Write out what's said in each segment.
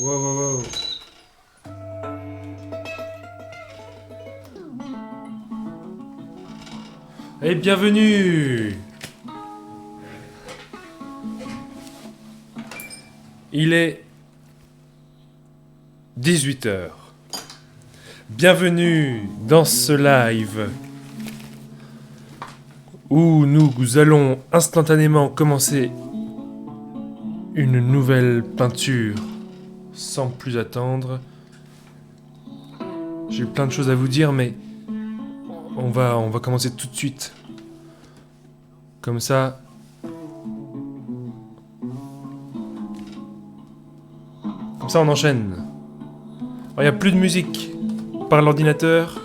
Wow, wow, wow. Et bienvenue. Il est 18 h. Bienvenue dans ce live où nous allons instantanément commencer une nouvelle peinture sans plus attendre. J'ai plein de choses à vous dire, mais on va commencer tout de suite. Comme ça. Comme ça, on enchaîne. Alors, il n'y a plus de musique par l'ordinateur.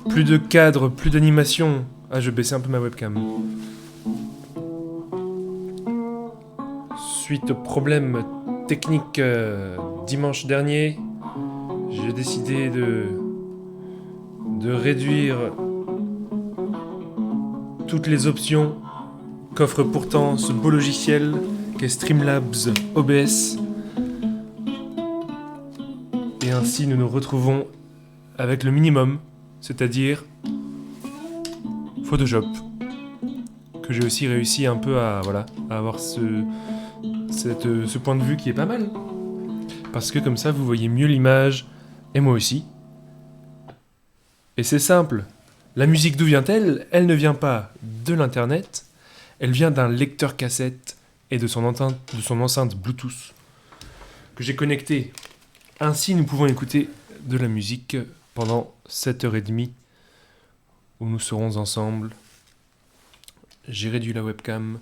Plus de cadre, plus d'animation. Ah, je vais baisser un peu ma webcam. Suite au problème technique dimanche dernier, j'ai décidé de réduire toutes les options qu'offre pourtant ce beau logiciel qu'est Streamlabs OBS. Et ainsi nous nous retrouvons avec le minimum, c'est-à-dire Photoshop, que j'ai aussi réussi un peu à avoir ce point de vue qui est pas mal. Parce que comme ça vous voyez mieux l'image, et moi aussi. Et c'est simple. La musique, d'où vient-elle ? Elle ne vient pas de l'internet, elle vient d'un lecteur cassette et de son enceinte Bluetooth que j'ai connecté. Ainsi, nous pouvons écouter de la musique pendant 7h30 où nous serons ensemble. J'ai réduit la webcam.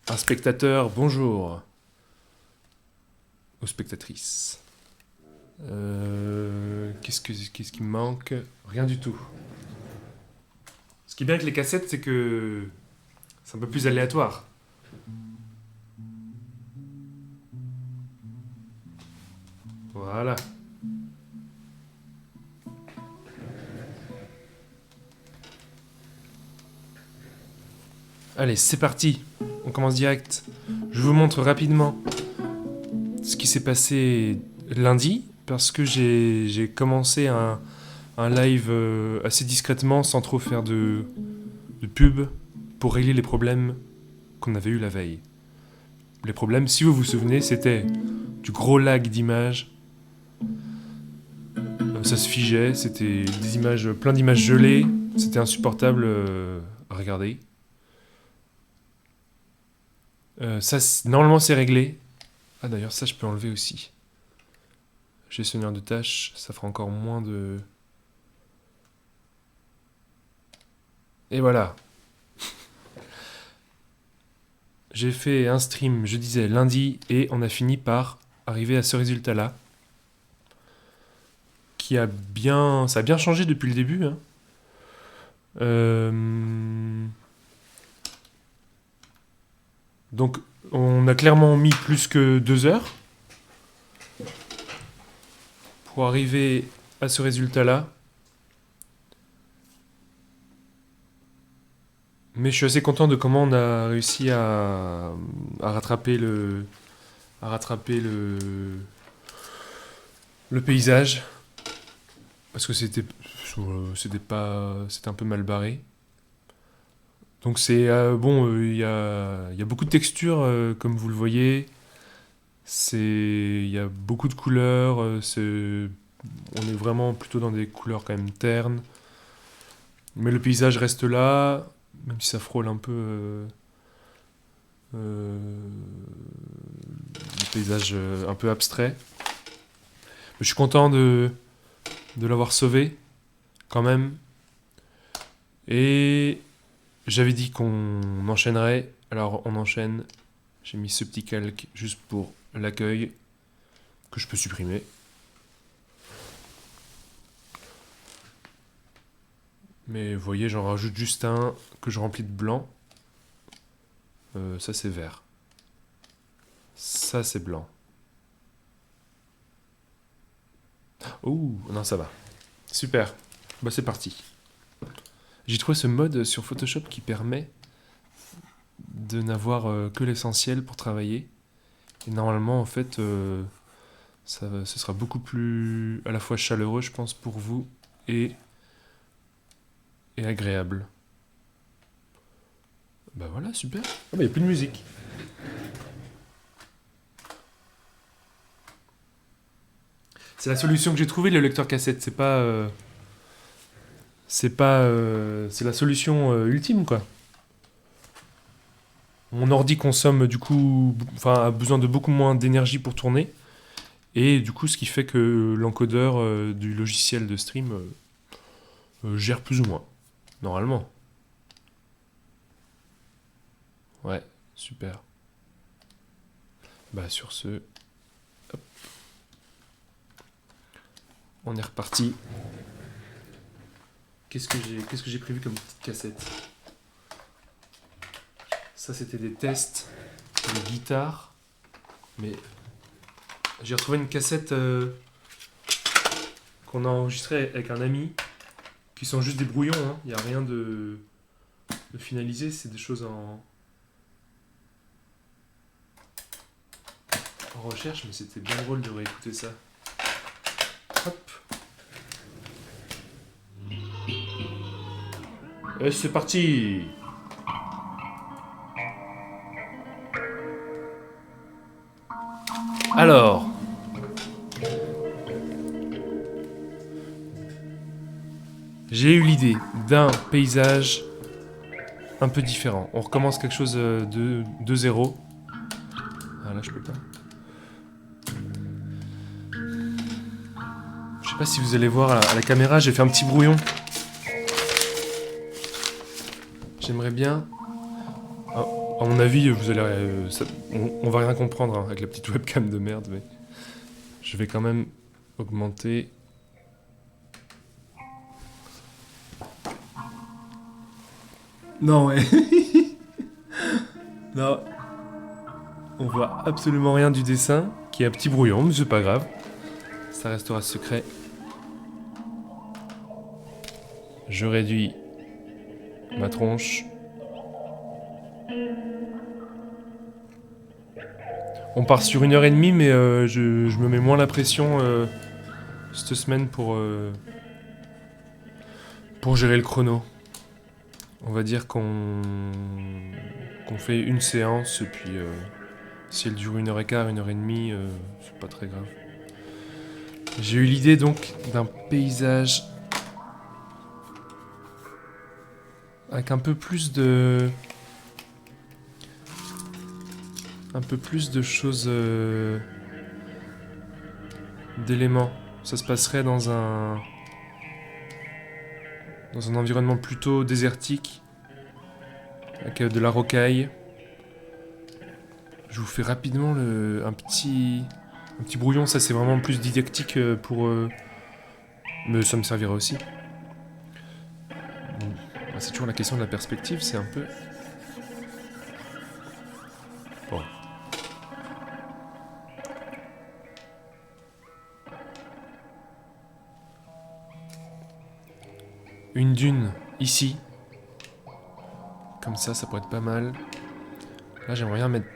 Un spectateur, bonjour. Aux spectatrices. Qu'est-ce qui me manque ? Rien du tout. Ce qui est bien avec les cassettes, c'est que c'est un peu plus aléatoire. Voilà. Allez, c'est parti. On commence direct. Je vous montre rapidement ce qui s'est passé lundi, parce que j'ai commencé un live assez discrètement, sans trop faire de pub, pour régler les problèmes qu'on avait eu la veille. Les problèmes, si vous vous souvenez, c'était du gros lag d'images. Ça se figeait, c'était des images, plein d'images gelées. C'était insupportable à regarder. Ça, normalement, c'est réglé. Ah d'ailleurs ça je peux enlever aussi. Gestionnaire de tâches, ça fera encore moins de... Et voilà. J'ai fait un stream, je disais, lundi, et on a fini par arriver à ce résultat-là. Qui a bien... Ça a bien changé depuis le début. Hein. Donc, on a clairement mis plus que 2 heures pour arriver à ce résultat-là. Mais je suis assez content de comment on a réussi à rattraper le paysage. Parce que c'était un peu mal barré. Donc c'est bon, il y a beaucoup de textures comme vous le voyez. Il y a beaucoup de couleurs. On est vraiment plutôt dans des couleurs quand même ternes. Mais le paysage reste là, même si ça frôle un peu le paysage un peu abstrait. Mais je suis content de l'avoir sauvé quand même. Et j'avais dit qu'on enchaînerait, alors on enchaîne. J'ai mis ce petit calque juste pour l'accueil, que je peux supprimer. Mais vous voyez, j'en rajoute juste un que je remplis de blanc. Ça c'est vert. Ça c'est blanc. Ouh, non ça va. Super. Bah c'est parti. J'ai trouvé ce mode sur Photoshop qui permet de n'avoir que l'essentiel pour travailler. Et normalement, en fait, ce sera beaucoup plus à la fois chaleureux, je pense, pour vous et agréable. Bah voilà, super. Ah bah, y a plus de musique. C'est la solution que j'ai trouvée, le lecteur cassette. C'est la solution ultime, quoi. Mon ordi consomme du coup, enfin, a besoin de beaucoup moins d'énergie pour tourner. Et du coup, ce qui fait que l'encodeur du logiciel de stream gère plus ou moins. Normalement. Ouais, super. Bah sur ce, hop. On est reparti. Qu'est-ce que j'ai prévu comme petite cassette? Ça c'était des tests de guitare. Mais j'ai retrouvé une cassette qu'on a enregistrée avec un ami, qui sont juste des brouillons, hein. Il n'y a rien de finalisé, c'est des choses en recherche, mais c'était bien drôle de réécouter ça. Hop. Et c'est parti. Alors, j'ai eu l'idée d'un paysage un peu différent. On recommence quelque chose de zéro. Ah là, je peux pas. Je sais pas si vous allez voir à la caméra, j'ai fait un petit brouillon. J'aimerais bien... à mon avis, vous allez, on va rien comprendre hein, avec la petite webcam de merde, mais je vais quand même augmenter. Non, ouais. Non. On voit absolument rien du dessin, qui est un petit brouillon, mais c'est pas grave. Ça restera secret. Je réduis ma tronche. On part sur 1h30, mais je me mets moins la pression cette semaine pour gérer le chrono. On va dire qu'on fait une séance, et puis si elle dure 1h15, 1h30, c'est pas très grave. J'ai eu l'idée donc d'un paysage avec un peu plus de un peu plus de choses... d'éléments. Ça se passerait dans un environnement plutôt désertique, avec de la rocaille. Je vous fais rapidement un petit brouillon, ça c'est vraiment plus didactique pour... mais ça me servira aussi. Bon, c'est toujours la question de la perspective, c'est un peu... Bon. Une dune, ici. Comme ça pourrait être pas mal. Là, j'aimerais bien mettre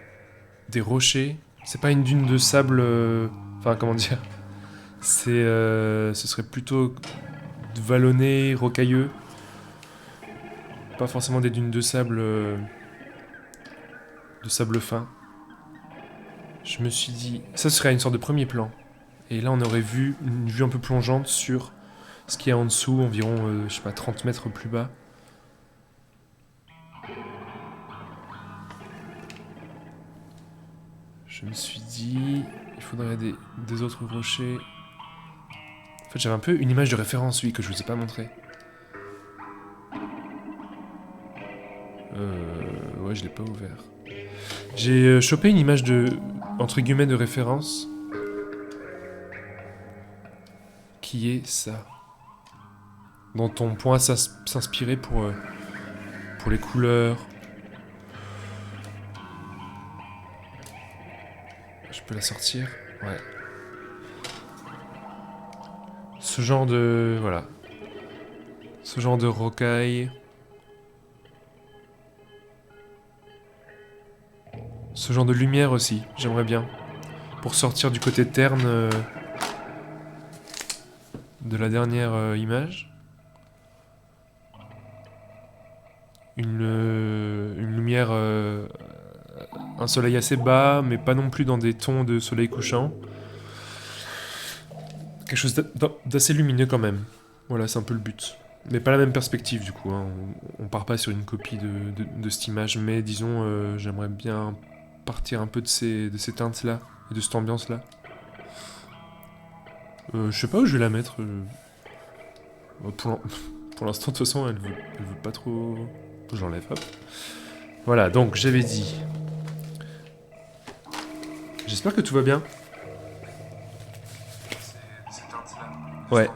des rochers. C'est pas une dune de sable... Enfin, comment dire... Ce serait plutôt vallonné, rocailleux. Pas forcément des dunes de sable fin. Je me suis dit, ça serait une sorte de premier plan. Et là, on aurait vu une vue un peu plongeante sur ce qu'il y a en dessous, environ, je sais pas, 30 mètres plus bas. Je me suis dit, il faudrait des autres rochers. En fait, j'avais un peu une image de référence, oui, que je vous ai pas montré. Ouais, je l'ai pas ouvert. J'ai chopé une image de, entre guillemets, de référence. Qui est ça. Dont on pourra s'inspirer pour les couleurs. Je peux la sortir? Ouais. Ce genre de... Voilà. Ce genre de rocaille. Ce genre de lumière aussi, j'aimerais bien. Pour sortir du côté terne de la dernière image. Une lumière... un soleil assez bas, mais pas non plus dans des tons de soleil couchant. Quelque chose d'assez lumineux quand même. Voilà, c'est un peu le but. Mais pas la même perspective du coup. Hein. On part pas sur une copie de cette image, mais disons, j'aimerais bien partir un peu de ces teintes-là et de cette ambiance-là. Je sais pas où je vais la mettre. Pour l'instant, de toute façon, elle veut pas trop... J'enlève, hop. Voilà, donc j'avais dit... J'espère que tout va bien. Ouais.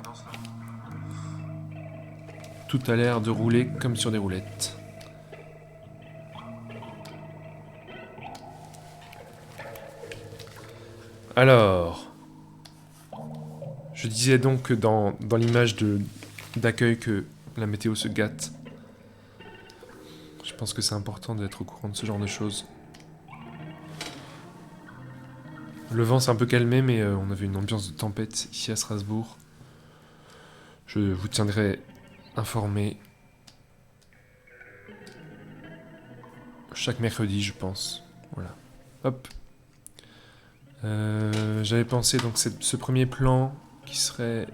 Tout a l'air de rouler comme sur des roulettes. Alors... Je disais donc que dans l'image d'accueil que la météo se gâte. Je pense que c'est important d'être au courant de ce genre de choses. Le vent s'est un peu calmé, mais on avait une ambiance de tempête ici à Strasbourg. Je vous tiendrai informé chaque mercredi, je pense. Voilà. Hop. J'avais pensé donc ce premier plan qui serait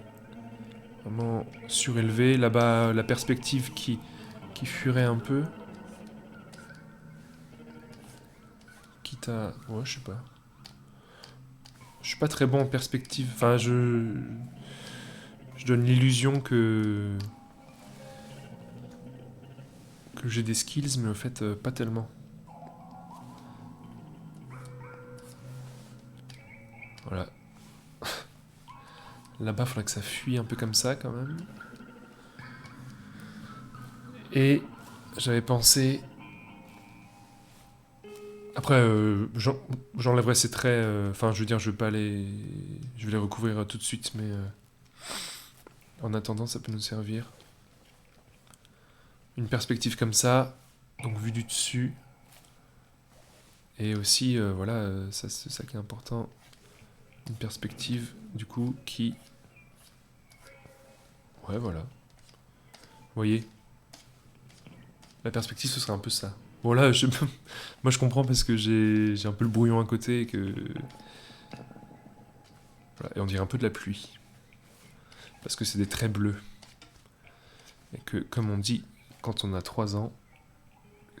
vraiment surélevé. Là-bas, la perspective qui fuirait un peu. Quitte à... Ouais, je sais pas. Je suis pas très bon en perspective. Enfin, je donne l'illusion que j'ai des skills, mais au fait, pas tellement. Voilà. Là-bas, il faudrait que ça fuit un peu comme ça, quand même. Et j'avais pensé... Après, j'enlèverai ces traits... Enfin, je veux dire, je vais pas les... Je vais les recouvrir tout de suite, mais... en attendant, ça peut nous servir. Une perspective comme ça, donc vue du dessus. Et aussi, voilà, ça, c'est ça qui est important. Une perspective, du coup, qui... Ouais, voilà. Vous voyez? La perspective, ce serait un peu ça. Bon, là, moi, je comprends parce que j'ai un peu le brouillon à côté et que... Voilà, et on dirait un peu de la pluie. Parce que c'est des traits bleus. Et que, comme on dit, quand on a 3 ans,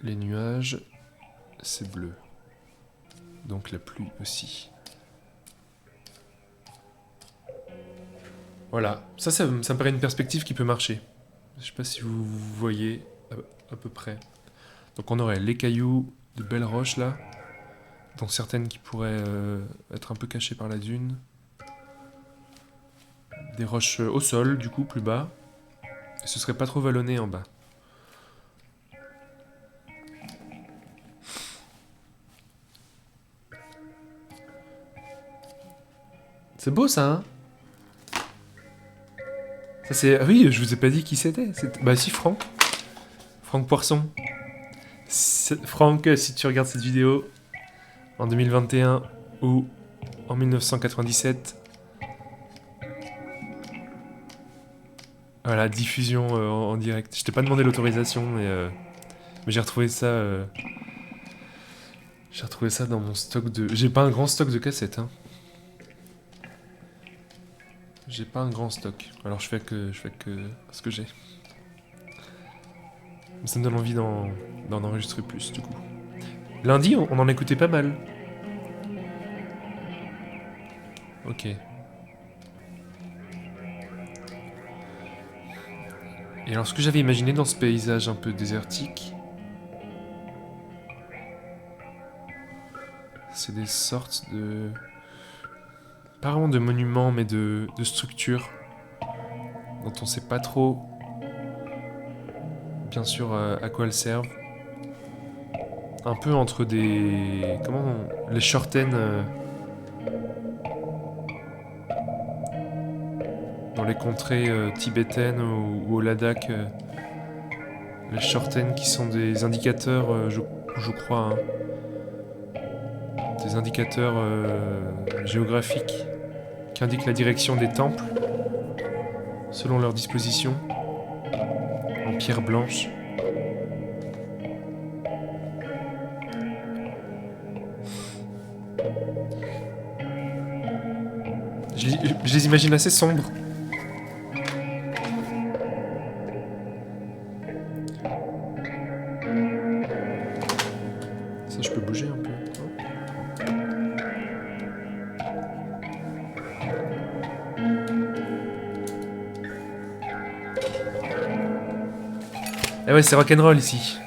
les nuages, c'est bleu. donc la pluie aussi. Voilà, ça me paraît une perspective qui peut marcher. Je sais pas si vous voyez à peu près. Donc on aurait les cailloux, de belles roches là, dont certaines qui pourraient être un peu cachées par la dune. Des roches au sol, du coup, plus bas. Et ce serait pas trop vallonné en bas. C'est beau ça, hein? Ça c'est... Ah oui, je vous ai pas dit qui c'était. Bah si, Franck. Franck Poisson. Franck, si tu regardes cette vidéo en 2021 ou en 1997, voilà, diffusion en direct. Je t'ai pas demandé l'autorisation, mais j'ai retrouvé ça. J'ai retrouvé ça dans mon stock de. J'ai pas un grand stock de cassettes, hein. J'ai pas un grand stock. Alors je fais que ce que j'ai. Mais ça me donne envie d'en enregistrer plus, du coup. Lundi, on en écoutait pas mal. Ok. Et alors, ce que j'avais imaginé dans ce paysage un peu désertique, c'est des sortes de... Pas vraiment de monuments, mais de structures dont on sait pas trop, bien sûr, à quoi elles servent. Un peu entre des... Les shorten dans les contrées tibétaines ou au Ladakh. Les shorten qui sont des indicateurs, je crois, hein, des indicateurs géographiques qui indiquent la direction des temples selon leur disposition en pierre blanche. Je les imagine assez sombres. Ça, je peux bouger un peu. Ah ouais, c'est rock'n'roll ici.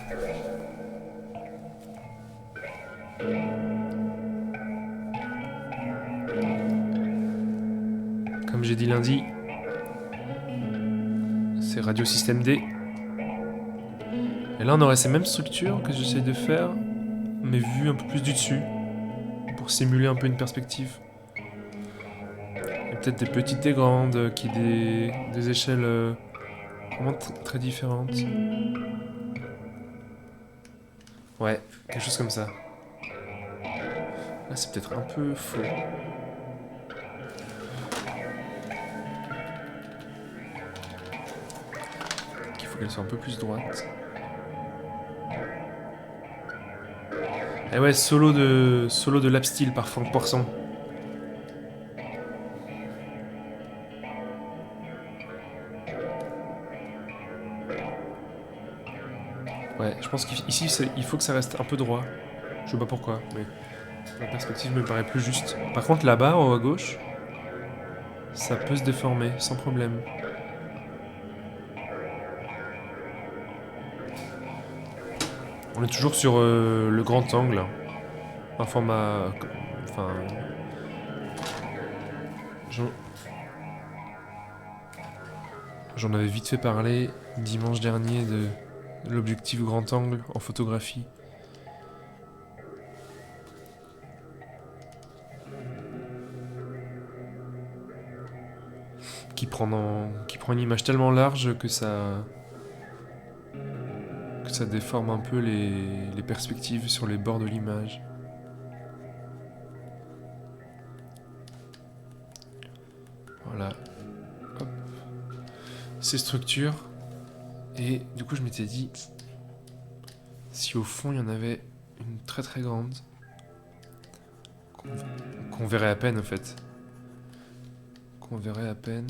Comme j'ai dit lundi, c'est Radio Système D. Et là, on aurait ces mêmes structures que j'essaye de faire, mais vues un peu plus du dessus, pour simuler un peu une perspective. Et peut-être des petites et grandes, qui des échelles vraiment très différentes. Ouais, quelque chose comme ça. Là, c'est peut-être un peu faux. Il faut qu'elle soit un peu plus droite. Et ouais, solo de lap steel par Franck Poisson. Ouais, je pense qu'ici, il faut que ça reste un peu droit. Je sais pas pourquoi, mais la perspective me paraît plus juste. Par contre, là-bas, en haut à gauche, ça peut se déformer sans problème. On est toujours sur le grand angle. Un format... Enfin... J'en avais vite fait parler dimanche dernier de l'objectif grand angle en photographie. Qui prend une image tellement large que ça déforme un peu les perspectives sur les bords de l'image. Voilà. Hop. Ces structures. Et du coup, je m'étais dit, si au fond il y en avait une très très grande, qu'on verrait à peine en fait. Qu'on verrait à peine.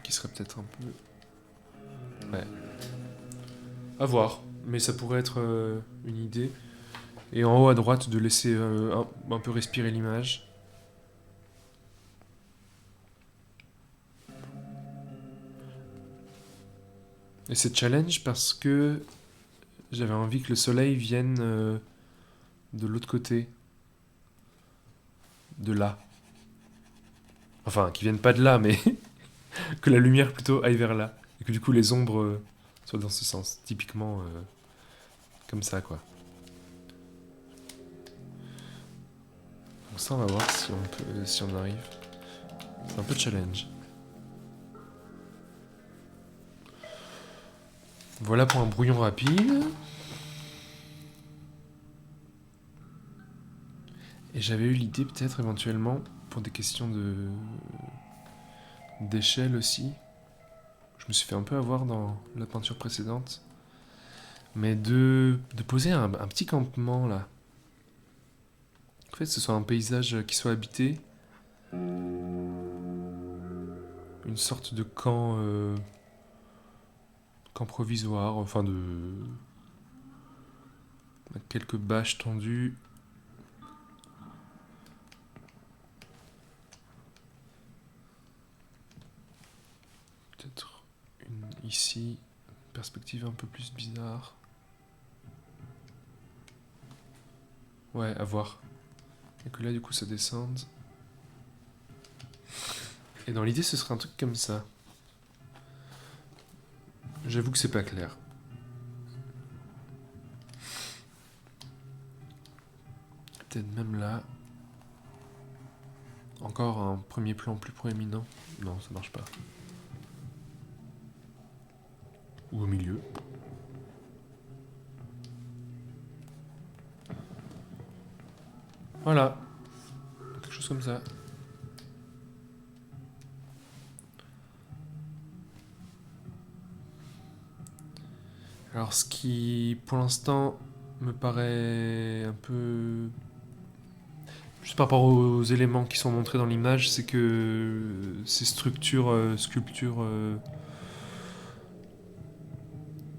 Qui serait peut-être un peu... Ouais. À voir, mais ça pourrait être une idée. Et en haut à droite, de laisser un peu respirer l'image. Et c'est challenge parce que j'avais envie que le soleil vienne de l'autre côté. De là. Enfin, qu'il vienne pas de là, mais que la lumière plutôt aille vers là. Et que du coup les ombres soient dans ce sens. Typiquement comme ça, quoi. Donc ça, on va voir si on arrive. C'est un peu challenge. Voilà pour un brouillon rapide. Et j'avais eu l'idée peut-être éventuellement, pour des questions d'échelle aussi, je me suis fait un peu avoir dans la peinture précédente, mais de poser un petit campement là. En fait, ce soit un paysage qui soit habité, une sorte de camp provisoire, enfin quelques bâches tendues. Peut-être une ici, perspective un peu plus bizarre. Ouais, à voir. Et que là, du coup, ça descende. Et dans l'idée, ce serait un truc comme ça. J'avoue que c'est pas clair. Peut-être même là. Encore un premier plan plus proéminent. Non, ça marche pas. Ou au milieu. Voilà. Quelque chose comme ça. Alors ce qui, pour l'instant, me paraît un peu... Juste par rapport aux éléments qui sont montrés dans l'image, c'est que ces sculptures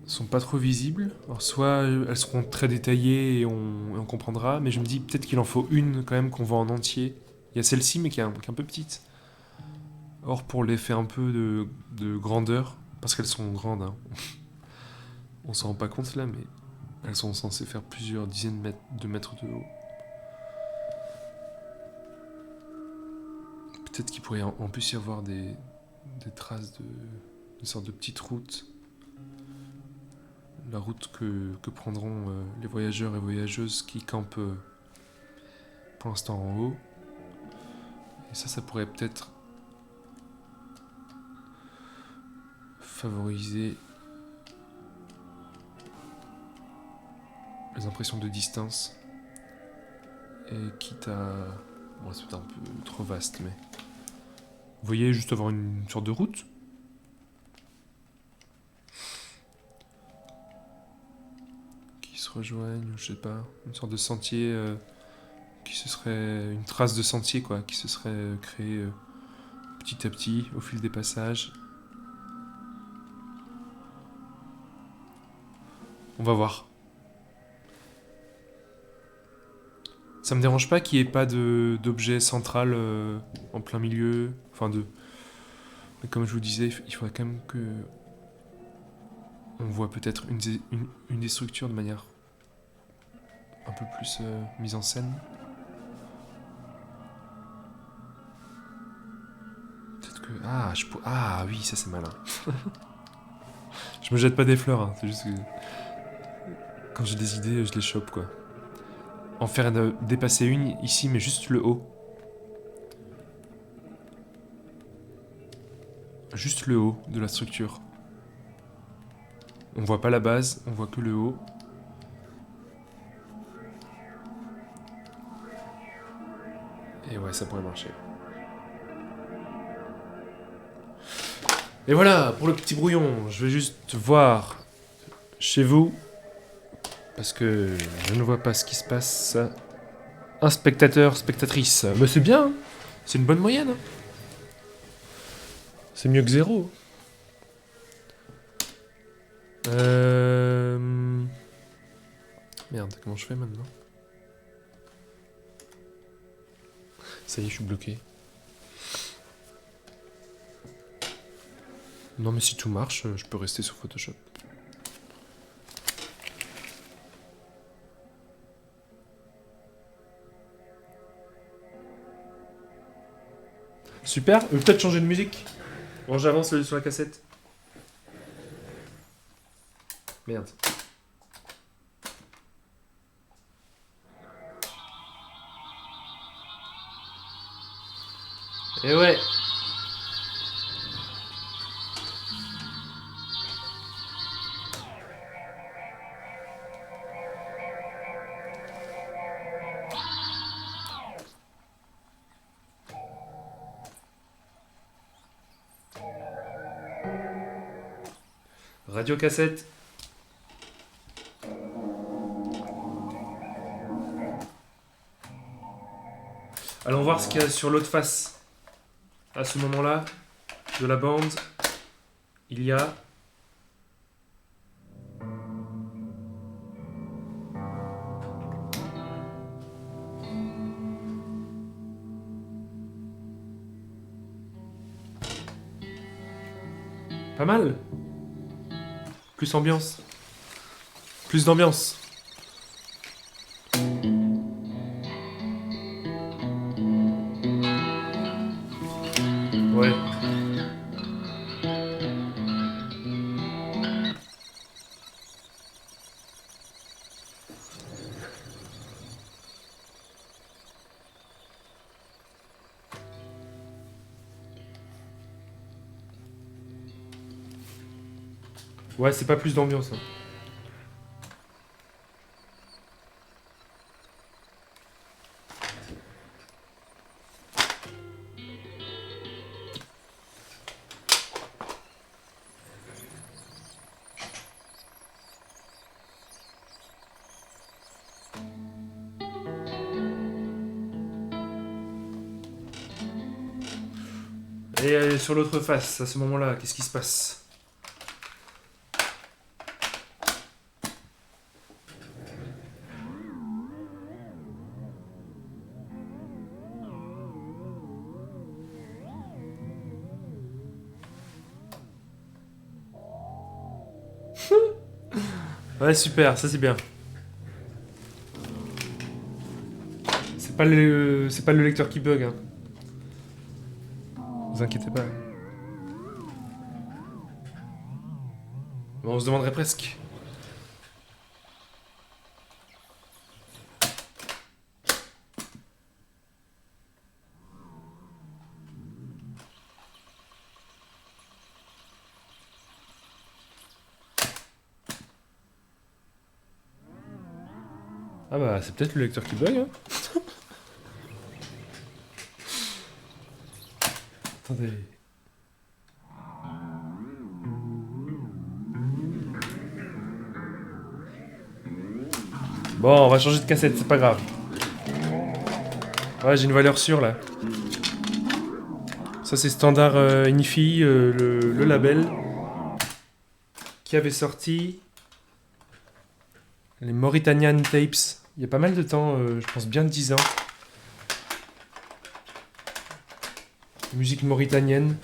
sont pas trop visibles. Alors soit elles seront très détaillées et on comprendra, mais je me dis peut-être qu'il en faut une quand même qu'on voit en entier. Il y a celle-ci mais qui est un peu petite. Or pour l'effet un peu de grandeur, parce qu'elles sont grandes, hein. On s'en rend pas compte là, mais elles sont censées faire plusieurs dizaines de mètres de haut. Peut-être qu'il pourrait en plus y avoir des traces une sorte de petite route. La route que prendront les voyageurs et voyageuses qui campent pour l'instant en haut. Et ça pourrait peut-être favoriser les impressions de distance. Et quitte à... Bon, c'est un peu trop vaste, mais... Vous voyez, juste avoir une sorte de route. Qui se rejoignent, je sais pas. Une sorte de sentier qui se serait... Une trace de sentier, quoi, qui se serait créée petit à petit, au fil des passages. On va voir. Ça me dérange pas qu'il n'y ait pas d'objet central en plein milieu. Enfin, mais comme je vous disais, il faudrait quand même que... On voit peut-être une des structures de manière un peu plus mise en scène. Peut-être que... Ah oui, ça c'est malin. Je me jette pas des fleurs, hein. C'est juste que... Quand j'ai des idées, je les chope, quoi. En faire dépasser une ici, mais juste le haut. Juste le haut de la structure. On voit pas la base, on voit que le haut. Et ouais, ça pourrait marcher. Et voilà, pour le petit brouillon, je vais juste voir chez vous, parce que je ne vois pas ce qui se passe. Un spectateur, spectatrice. Mais c'est bien, hein. C'est une bonne moyenne. Hein. C'est mieux que 0. Merde, comment je fais maintenant? Ça y est, je suis bloqué. Non mais si tout marche, je peux rester sur Photoshop. Super, peut-être changer de musique. Bon, j'avance sur la cassette. Merde. Et ouais. Radio cassette. Allons voir ce qu'il y a sur l'autre face. À ce moment-là, de la bande, il y a... Pas mal. Plus ambiance. Plus d'ambiance. Ouais. Ouais, c'est pas plus d'ambiance. Hein. Et sur l'autre face, à ce moment-là, qu'est-ce qui se passe? Ouais, super, ça c'est bien. C'est pas le lecteur qui bug, hein. Vous inquiétez pas. Bon, on se demanderait presque. Ah bah, c'est peut-être le lecteur qui bug, hein. Attendez. Bon, on va changer de cassette, c'est pas grave. Ouais, j'ai une valeur sûre là. Ça, c'est Standard Inifi, le label qui avait sorti les Mauritanian Tapes. Il y a pas mal de temps, je pense bien 10 ans. Musique mauritanienne.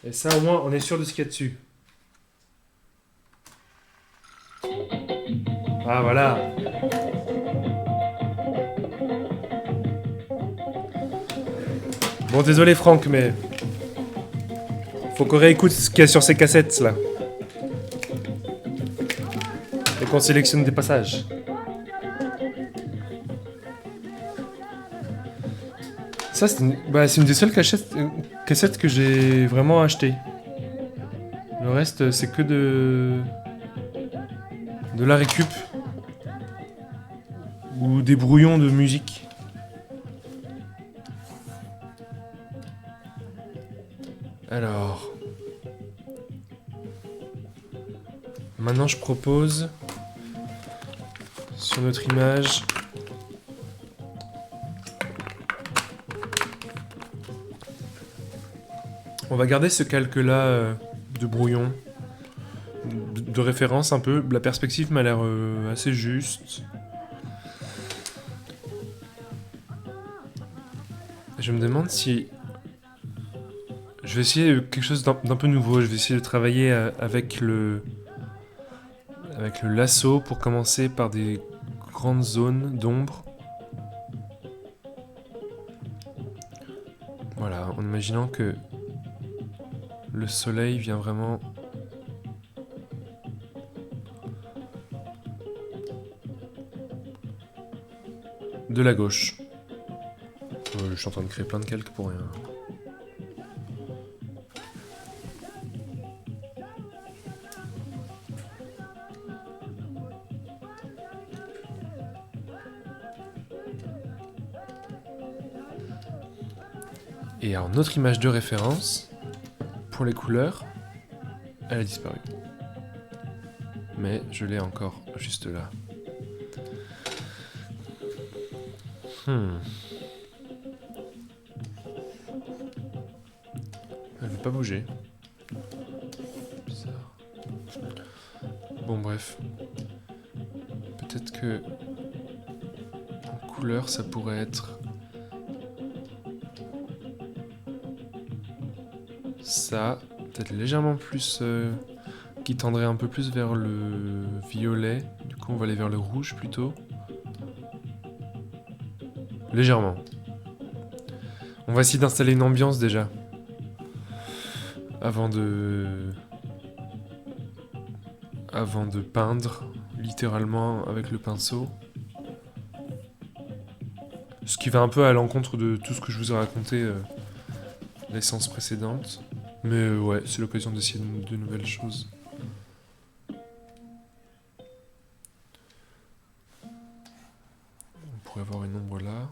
Et ça, au moins, on est sûr de ce qu'il y a dessus. Ah, voilà. Bon, désolé Franck, mais... faut qu'on réécoute ce qu'il y a sur ces cassettes, là. Et qu'on sélectionne des passages. Ça, c'est une des seules cassettes que j'ai vraiment achetées. Le reste, c'est que de la récup. Ou des brouillons de musique. Alors... Maintenant, je propose sur notre image on va garder ce calque-là de brouillon, de référence un peu. La perspective m'a l'air assez juste. Je me demande si... Je vais essayer quelque chose d'un peu nouveau. Je vais essayer de travailler avec le lasso pour commencer par des grandes zones d'ombre. Voilà, en imaginant que le soleil vient vraiment de la gauche. Je suis en train de créer plein de calques pour rien. Et alors, notre image de référence, pour les couleurs, elle a disparu. Mais je l'ai encore juste là. Elle veut pas bouger. Bizarre. Bon, bref. Peut-être que... en couleur, ça pourrait être... ça, peut-être légèrement plus... qui tendrait un peu plus vers le violet. Du coup, on va aller vers le rouge plutôt. Légèrement. On va essayer d'installer une ambiance déjà. Avant de peindre, littéralement, avec le pinceau. Ce qui va un peu à l'encontre de tout ce que je vous ai raconté les séances précédentes. Mais ouais, c'est l'occasion d'essayer de nouvelles choses. On pourrait avoir une ombre là.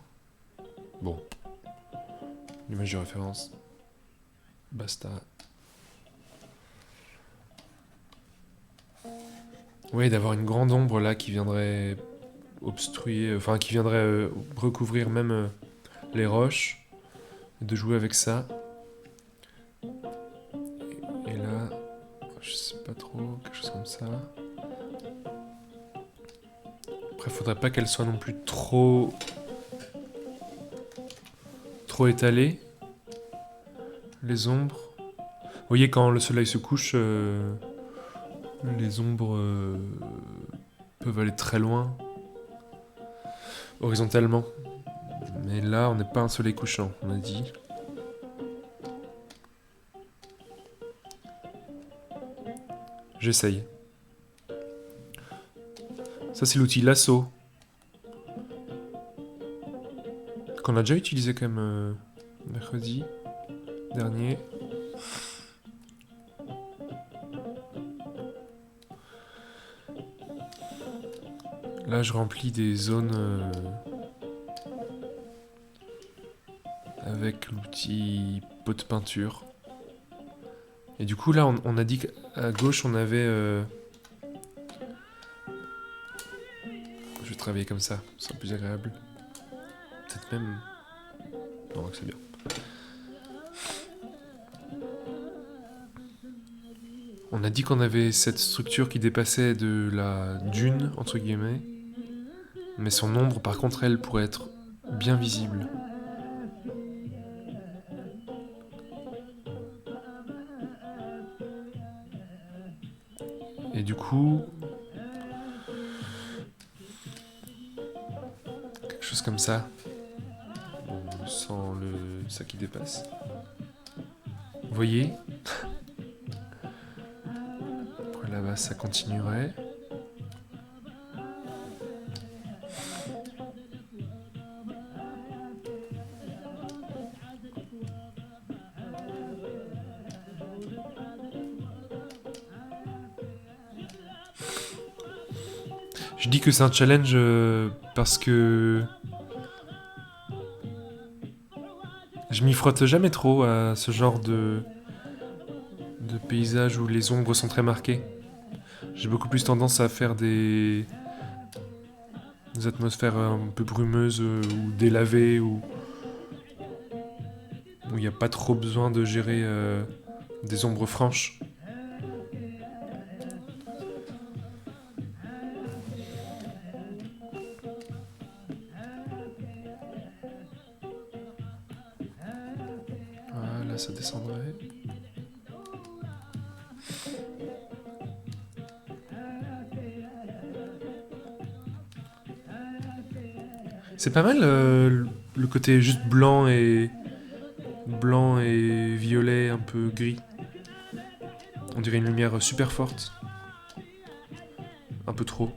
Bon. L'image de référence. Basta. Oui, d'avoir une grande ombre là qui viendrait obstruer, enfin qui viendrait recouvrir même les roches. Et de jouer avec ça. Et là, je sais pas trop, quelque chose comme ça. Après, faudrait pas qu'elle soit non plus trop étalée. Les ombres. Vous voyez, quand le soleil se couche, les ombres peuvent aller très loin, horizontalement. Mais là, on n'est pas un soleil couchant, on a dit. J'essaye. Ça, c'est l'outil lasso. Qu'on a déjà utilisé quand même mercredi dernier. Là, je remplis des zones avec l'outil pot de peinture. Et du coup, là, on a dit qu'à gauche, on avait... Je vais travailler comme ça, ce sera plus agréable. Peut-être même... Non, c'est bien. On a dit qu'on avait cette structure qui dépassait de la dune, entre guillemets. Mais son ombre, par contre, elle pourrait être bien visible. Et du coup... quelque chose comme ça. Sans ça qui dépasse. Vous voyez? Après là-bas, ça continuerait. Je dis que c'est un challenge parce que je m'y frotte jamais trop à ce genre de paysage où les ombres sont très marquées. J'ai beaucoup plus tendance à faire des atmosphères un peu brumeuses ou délavées où il n'y a pas trop besoin de gérer des ombres franches. Voilà, ça descendrait. C'est pas mal le côté juste blanc et violet, un peu gris. On dirait une lumière super forte. Un peu trop.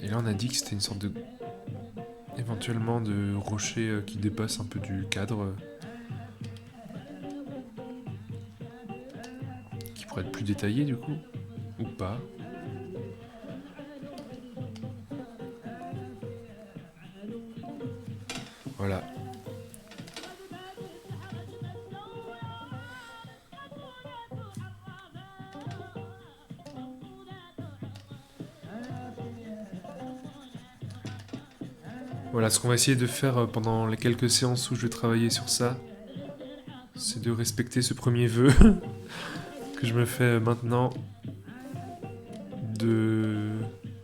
Et là on a dit que c'était une sorte de... éventuellement de rocher qui dépasse un peu du cadre. Qui pourrait être plus détaillé du coup. Ou pas. Voilà. Voilà, ce qu'on va essayer de faire pendant les quelques séances où je vais travailler sur ça, c'est de respecter ce premier vœu que je me fais maintenant, de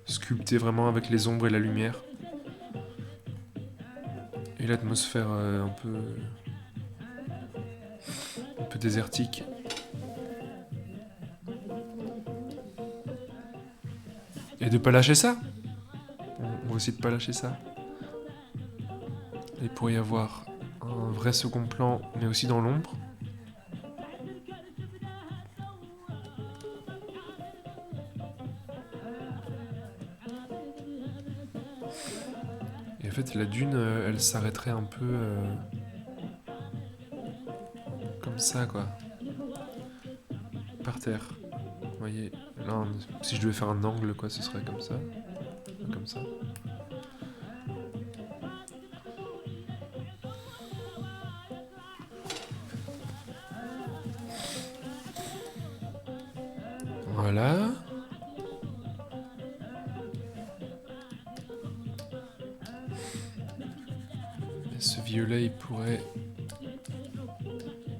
sculpter vraiment avec les ombres et la lumière. Et l'atmosphère un peu désertique. Et de pas lâcher ça. On va essayer de pas lâcher ça. Il pourrait y avoir un vrai second plan, mais aussi dans l'ombre. Et en fait, la dune, elle s'arrêterait un peu comme ça, quoi. Par terre. Vous voyez, là, si je devais faire un angle, quoi, ce serait comme ça. Comme ça. Voilà. Et ce violet, il pourrait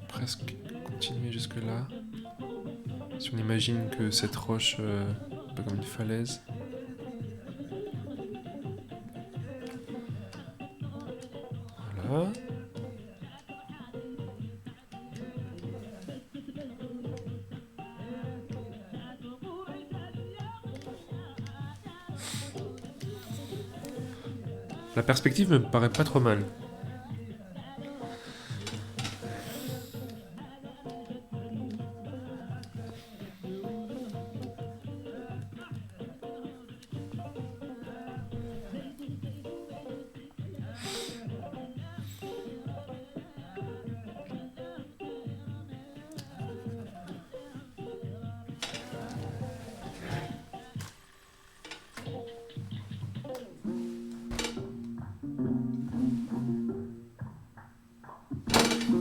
presque continuer jusque là. Si on imagine que cette roche, un peu comme une falaise. Voilà. La perspective me paraît pas trop mal.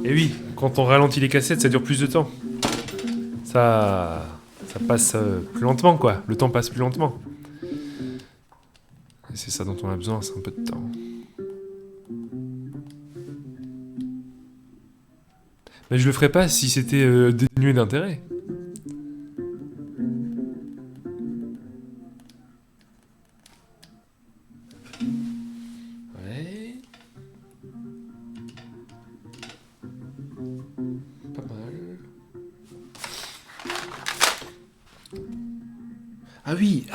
Et oui, quand on ralentit les cassettes, ça dure plus de temps. Ça passe plus lentement, quoi. Le temps passe plus lentement. Et c'est ça dont on a besoin, c'est un peu de temps. Mais je le ferais pas si c'était dénué d'intérêt. Ouais. Pas mal. Ah oui,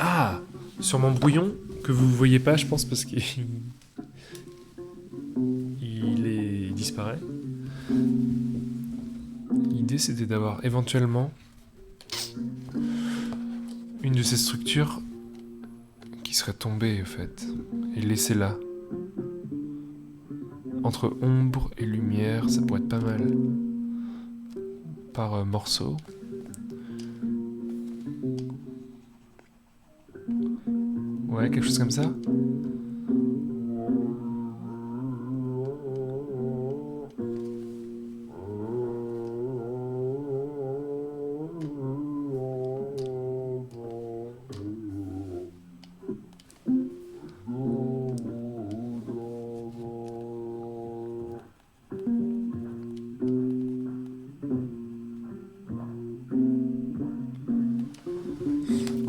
sur mon brouillon, que vous voyez pas, je pense, parce qu'il il disparaît. L'idée, c'était d'avoir éventuellement une de ces structures qui serait tombée, en fait, et laissée là. Entre ombre et lumière, ça pourrait être pas mal. Par morceaux. Ouais, quelque chose comme ça.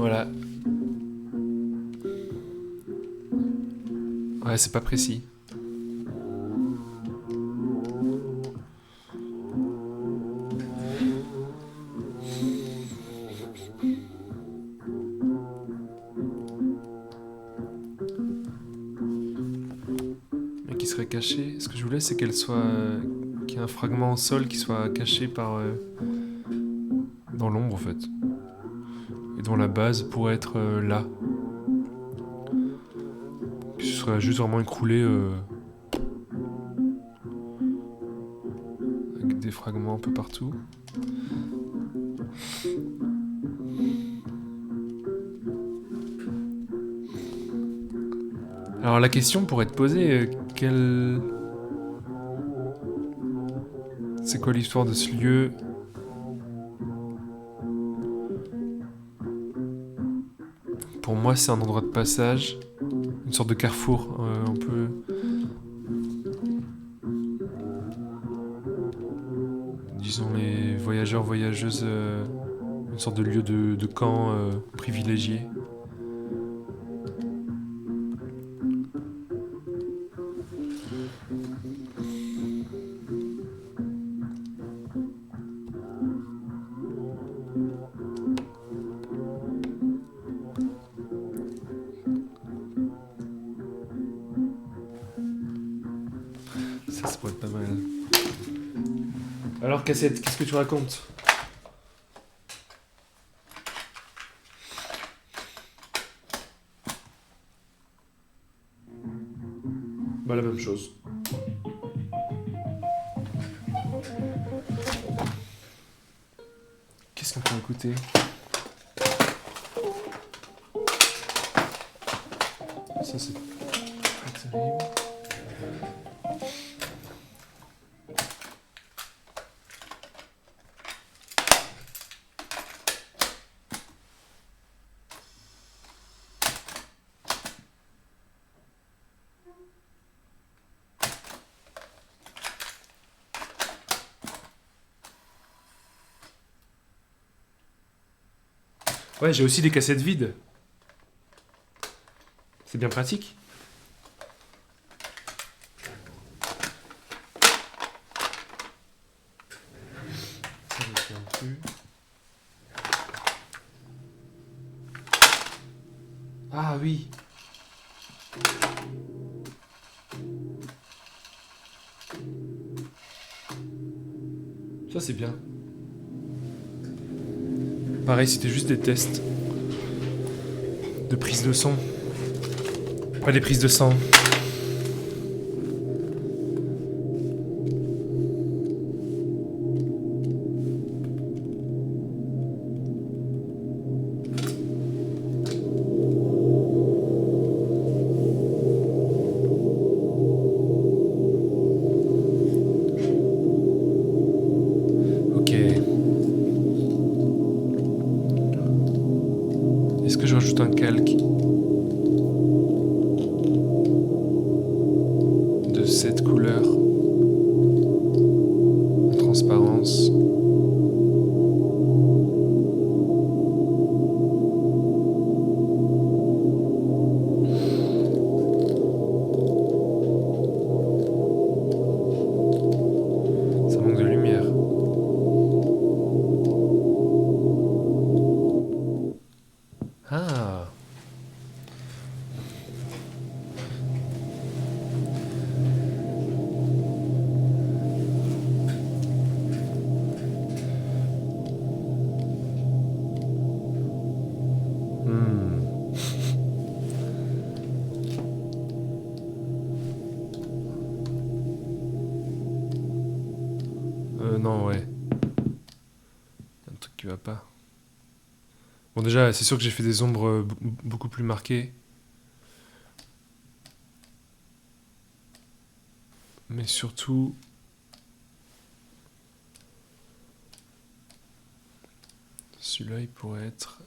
Voilà. Ouais, c'est pas précis. Mais qui serait caché. Ce que je voulais, c'est qu'elle soit. Qu'il y ait un fragment au sol qui soit caché par. Dans l'ombre, en fait. Et dont la base pourrait être là. Que ce serait juste vraiment écroulé. Avec des fragments un peu partout. Alors la question pourrait être posée, c'est quoi l'histoire de ce lieu? Pour moi, c'est un endroit de passage, une sorte de carrefour, un peu. Disons les voyageurs, voyageuses, une sorte de lieu de camp privilégié. Ça pourrait être pas mal. Alors, Cassette, qu'est-ce que tu racontes? Bah, la même chose. Qu'est-ce qu'on peut écouter? Ça, c'est pas terrible. Ouais, j'ai aussi des cassettes vides. C'est bien pratique. Ça, je me souviens plus. Ah oui. Ça, c'est bien. Pareil, c'était juste des tests de prise de son. Pas des prises de sang. Ok. Est-ce que je rajoute un calque de cette couleur en transparence? Ça manque de lumière. Ah. Hmm. Non, ouais. Y a un truc qui va pas. Bon, déjà, c'est sûr que j'ai fait des ombres beaucoup plus marquées. Mais surtout, celui-là, il pourrait être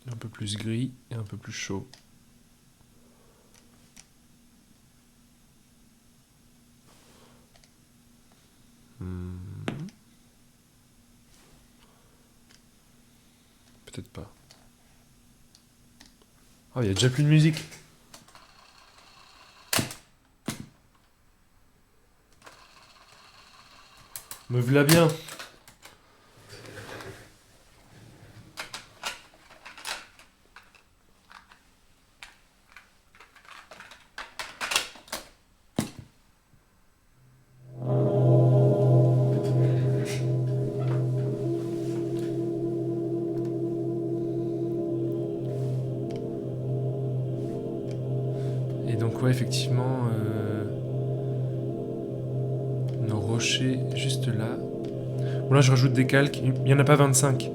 un peu plus gris et un peu plus chaud. Peut-être pas. Oh, il y a déjà plus de musique. Me v'là bien. Et donc ouais, effectivement, nos rochers juste là. Bon là je rajoute des calques, il n'y en a pas 25.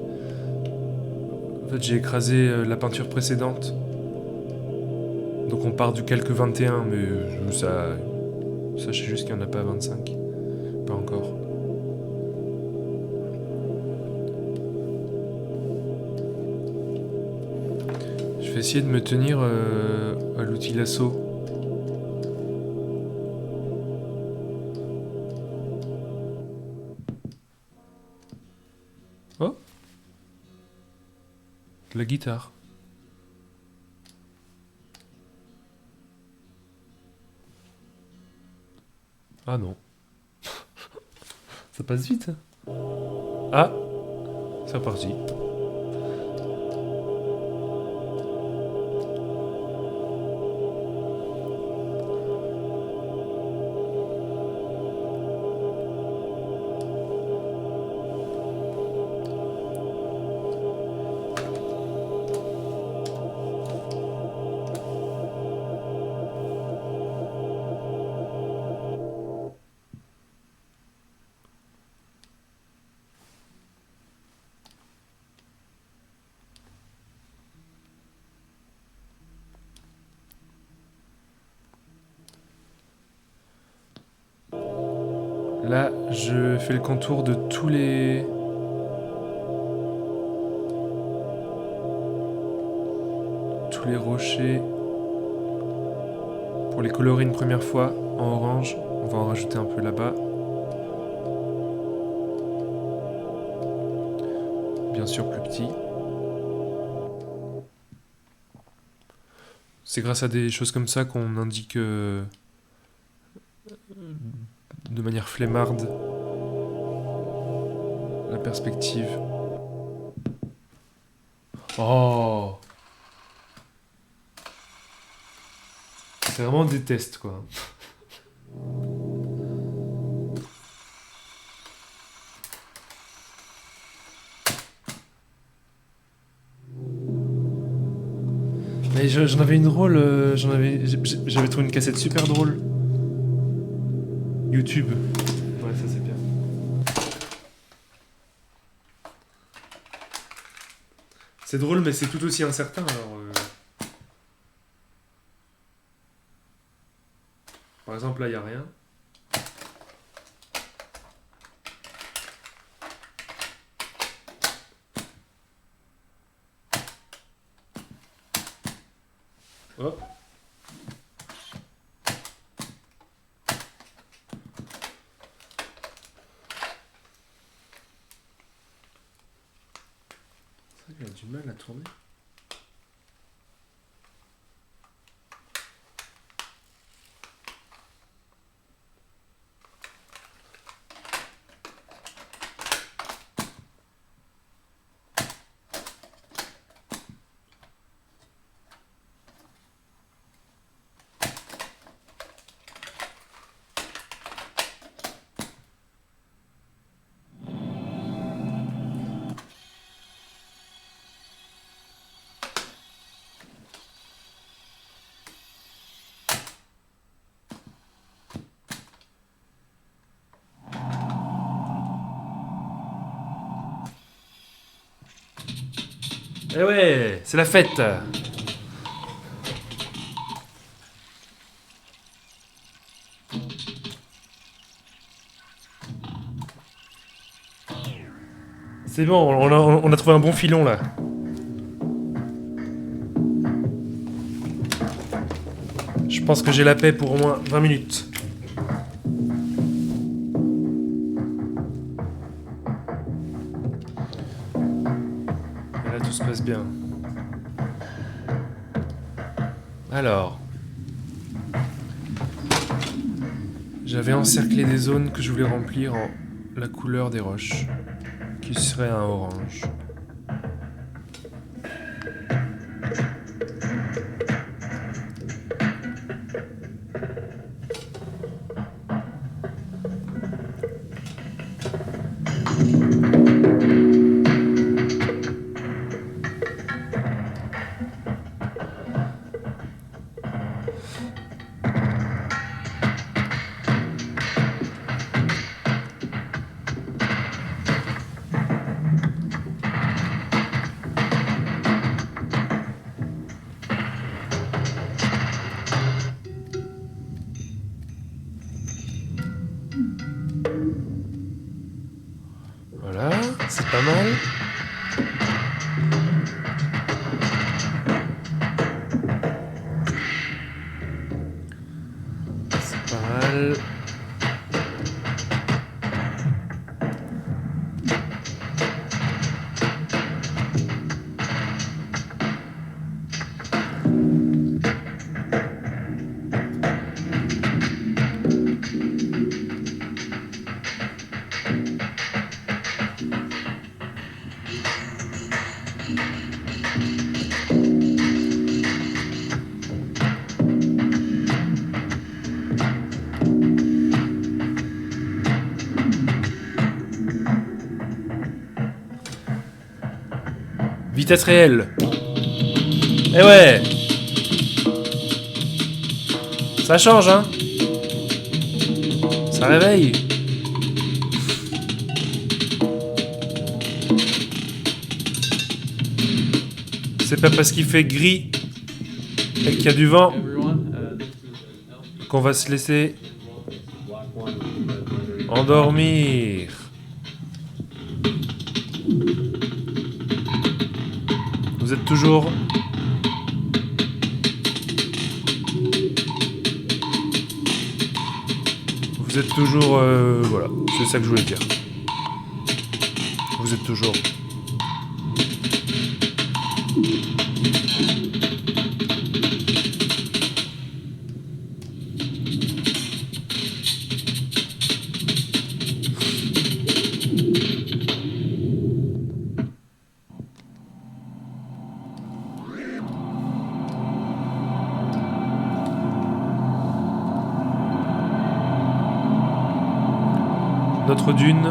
En fait j'ai écrasé la peinture précédente. Donc on part du calque 21, mais sachez juste qu'il n'y en a pas 25. Pas encore. Je vais essayer de me tenir à l'outil lasso. Oh, de la guitare. Ah non. Ça passe vite. Ah, c'est reparti. Là, je fais le contour de tous les rochers pour les colorer une première fois en orange. On va en rajouter un peu là-bas. Bien sûr plus petit. C'est grâce à des choses comme ça qu'on indique de manière flemmarde la perspective. Oh, c'est vraiment des tests quoi. Mais j'en avais une drôle, j'avais trouvé une cassette super drôle. YouTube. Ouais, ça c'est bien. C'est drôle, mais c'est tout aussi incertain alors. Par exemple, là, il n'y a rien. Oh. C'est vrai qu'il a du mal à tourner. Eh ouais, c'est la fête. C'est bon, on a trouvé un bon filon là. Je pense que j'ai la paix pour au moins 20 minutes. Et là tout se passe bien. Alors... J'avais encerclé des zones que je voulais remplir en la couleur des roches, qui serait un orange. Voilà, c'est pas mal. C'est pas mal. Vitesse réelle. Eh ouais. Ça change, hein. Ça réveille. C'est pas parce qu'il fait gris et qu'il y a du vent qu'on va se laisser endormir. Vous êtes toujours... Vous êtes toujours... voilà, c'est ça que je voulais dire. Vous êtes toujours... Notre dune.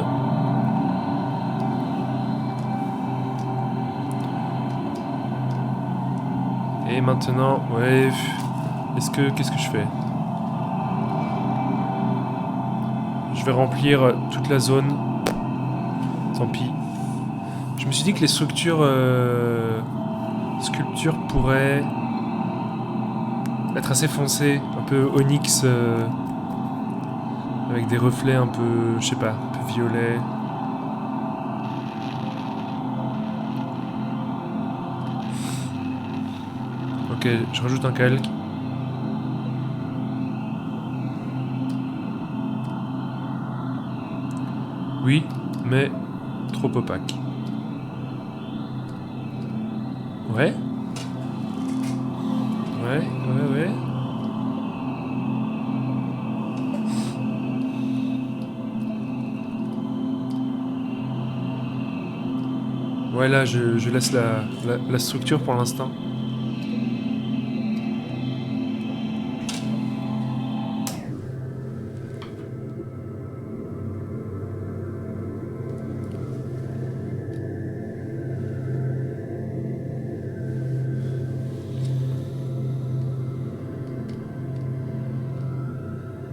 Et maintenant, ouais. Qu'est-ce que je fais? Je vais remplir toute la zone. Tant pis. Je me suis dit que les sculptures pourraient être assez foncées, un peu onyx. Avec des reflets un peu, je sais pas, un peu violet. Ok, je rajoute un calque. Oui, mais trop opaque. Ouais. Ouais. Ouais, là, je laisse la structure pour l'instant.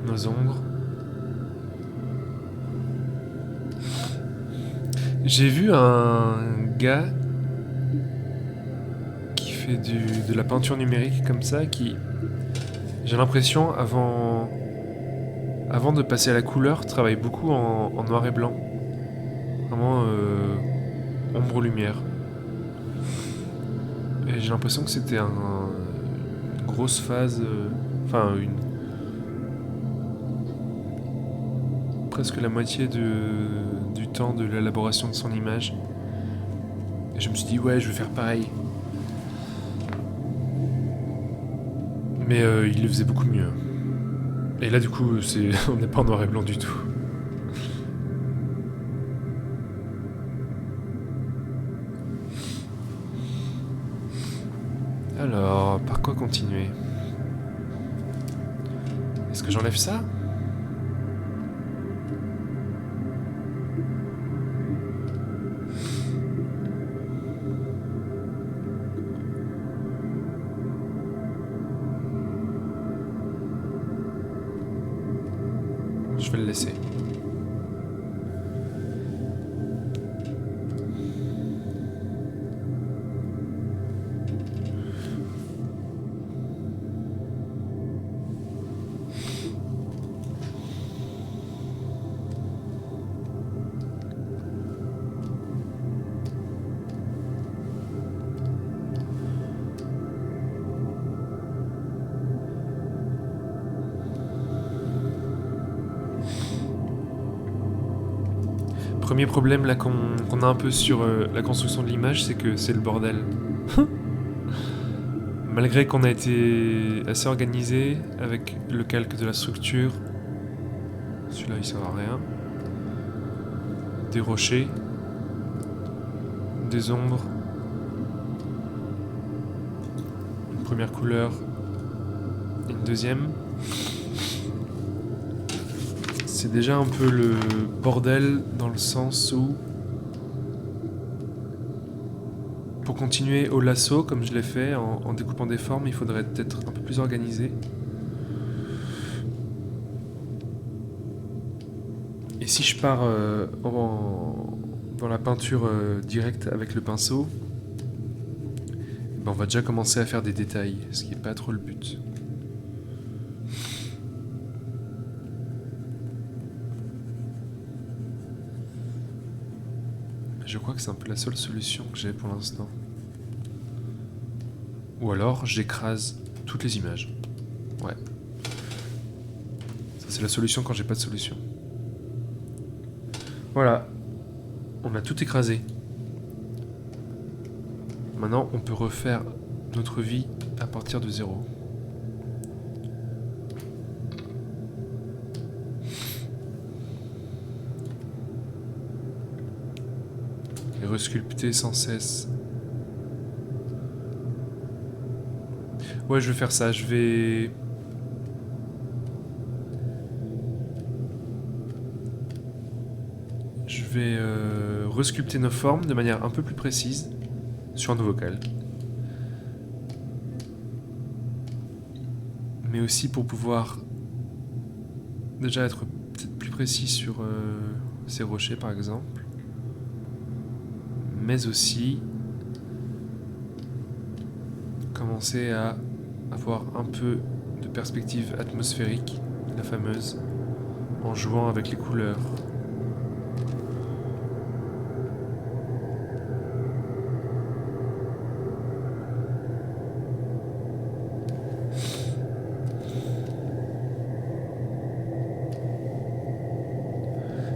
Nos ombres. J'ai vu un gars qui fait de la peinture numérique comme ça, qui, j'ai l'impression, avant de passer à la couleur, travaille beaucoup en noir et blanc. Vraiment ombre-lumière. Et j'ai l'impression que c'était une grosse phase, presque la moitié du temps de l'élaboration de son image. Et je me suis dit, ouais, je vais faire pareil. Mais il le faisait beaucoup mieux. Et là, du coup, on n'est pas en noir et blanc du tout. Alors, par quoi continuer? Est-ce que j'enlève ça? Je vais le laisser. Premier problème là qu'on a un peu sur la construction de l'image, c'est que c'est le bordel. Malgré qu'on a été assez organisé avec le calque de la structure, celui-là il sert à rien. Des rochers, des ombres, une première couleur, une deuxième. C'est déjà un peu le bordel dans le sens où, pour continuer au lasso comme je l'ai fait en découpant des formes, il faudrait être un peu plus organisé. Et si je pars dans la peinture directe avec le pinceau, ben on va déjà commencer à faire des détails, ce qui n'est pas trop le but. Je crois que c'est un peu la seule solution que j'ai pour l'instant. Ou alors j'écrase toutes les images. Ouais. Ça c'est la solution quand j'ai pas de solution. Voilà. On a tout écrasé. Maintenant on peut refaire notre vie à partir de zéro. Et resculpter sans cesse. Ouais, je vais faire ça. Je vais resculpter nos formes de manière un peu plus précise sur un nouveau calque. Mais aussi pour pouvoir déjà être peut-être plus précis sur ces rochers par exemple. Mais aussi commencer à avoir un peu de perspective atmosphérique, la fameuse, en jouant avec les couleurs.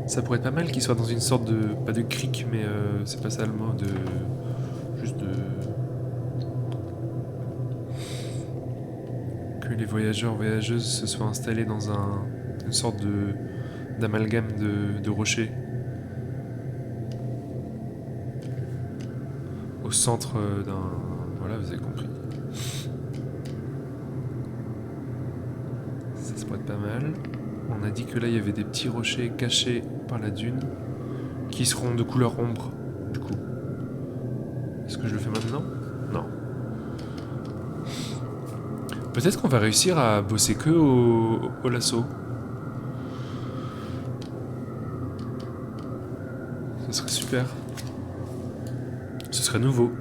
Ça pourrait être pas mal qu'il soit dans une sorte de... pas de crique, mais c'est pas ça le mot, de... juste de... que les voyageurs, voyageuses se soient installés dans une sorte d'amalgame de rochers. Au centre d'un... Voilà, vous avez compris. Ça pourrait être pas mal. On a dit que là, il y avait des petits rochers cachés par la dune qui seront de couleur ombre, du coup. Est-ce que je le fais maintenant? Non. Peut-être qu'on va réussir à bosser que au lasso. Ce serait super. Ce serait nouveau.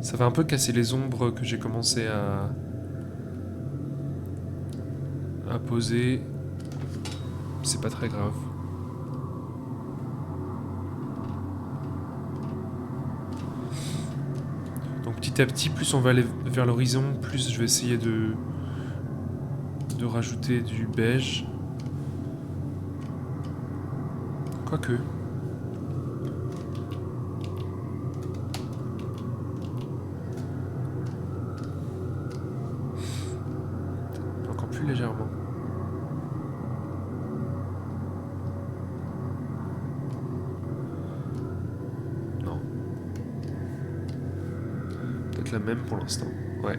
Ça va un peu casser les ombres que j'ai commencé à poser. C'est pas très grave. petit à petit, plus on va aller vers l'horizon, plus je vais essayer de rajouter du beige. Quoique. Encore plus légèrement. Non. Peut-être la même pour l'instant. Ouais.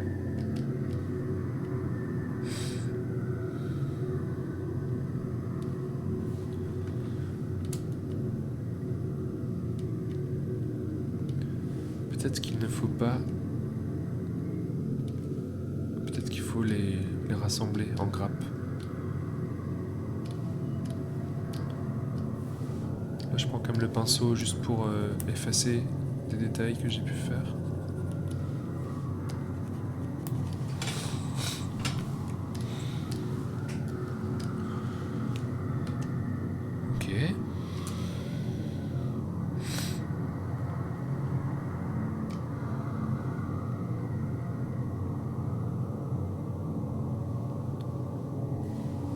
Peut-être qu'il ne faut pas... Peut-être qu'il faut les rassembler en grappes. Là, je prends comme le pinceau juste pour effacer des détails que j'ai pu faire. Ok.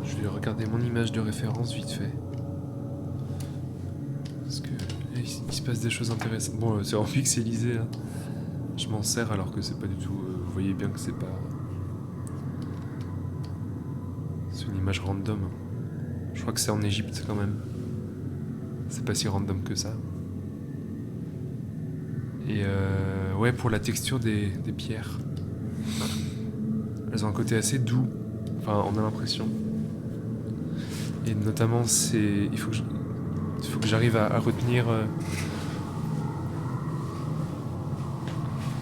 Je vais regarder mon image de référence vite fait. Parce que il se passe des choses intéressantes. Bon, c'est en pixelisé, hein. Je m'en sers alors que c'est pas du tout... vous voyez bien que c'est pas... C'est une image random. Je crois que c'est en Égypte quand même. C'est pas si random que ça. Et ouais, pour la texture des pierres. Elles ont un côté assez doux. Enfin, on a l'impression. Et notamment, il faut que j'arrive à retenir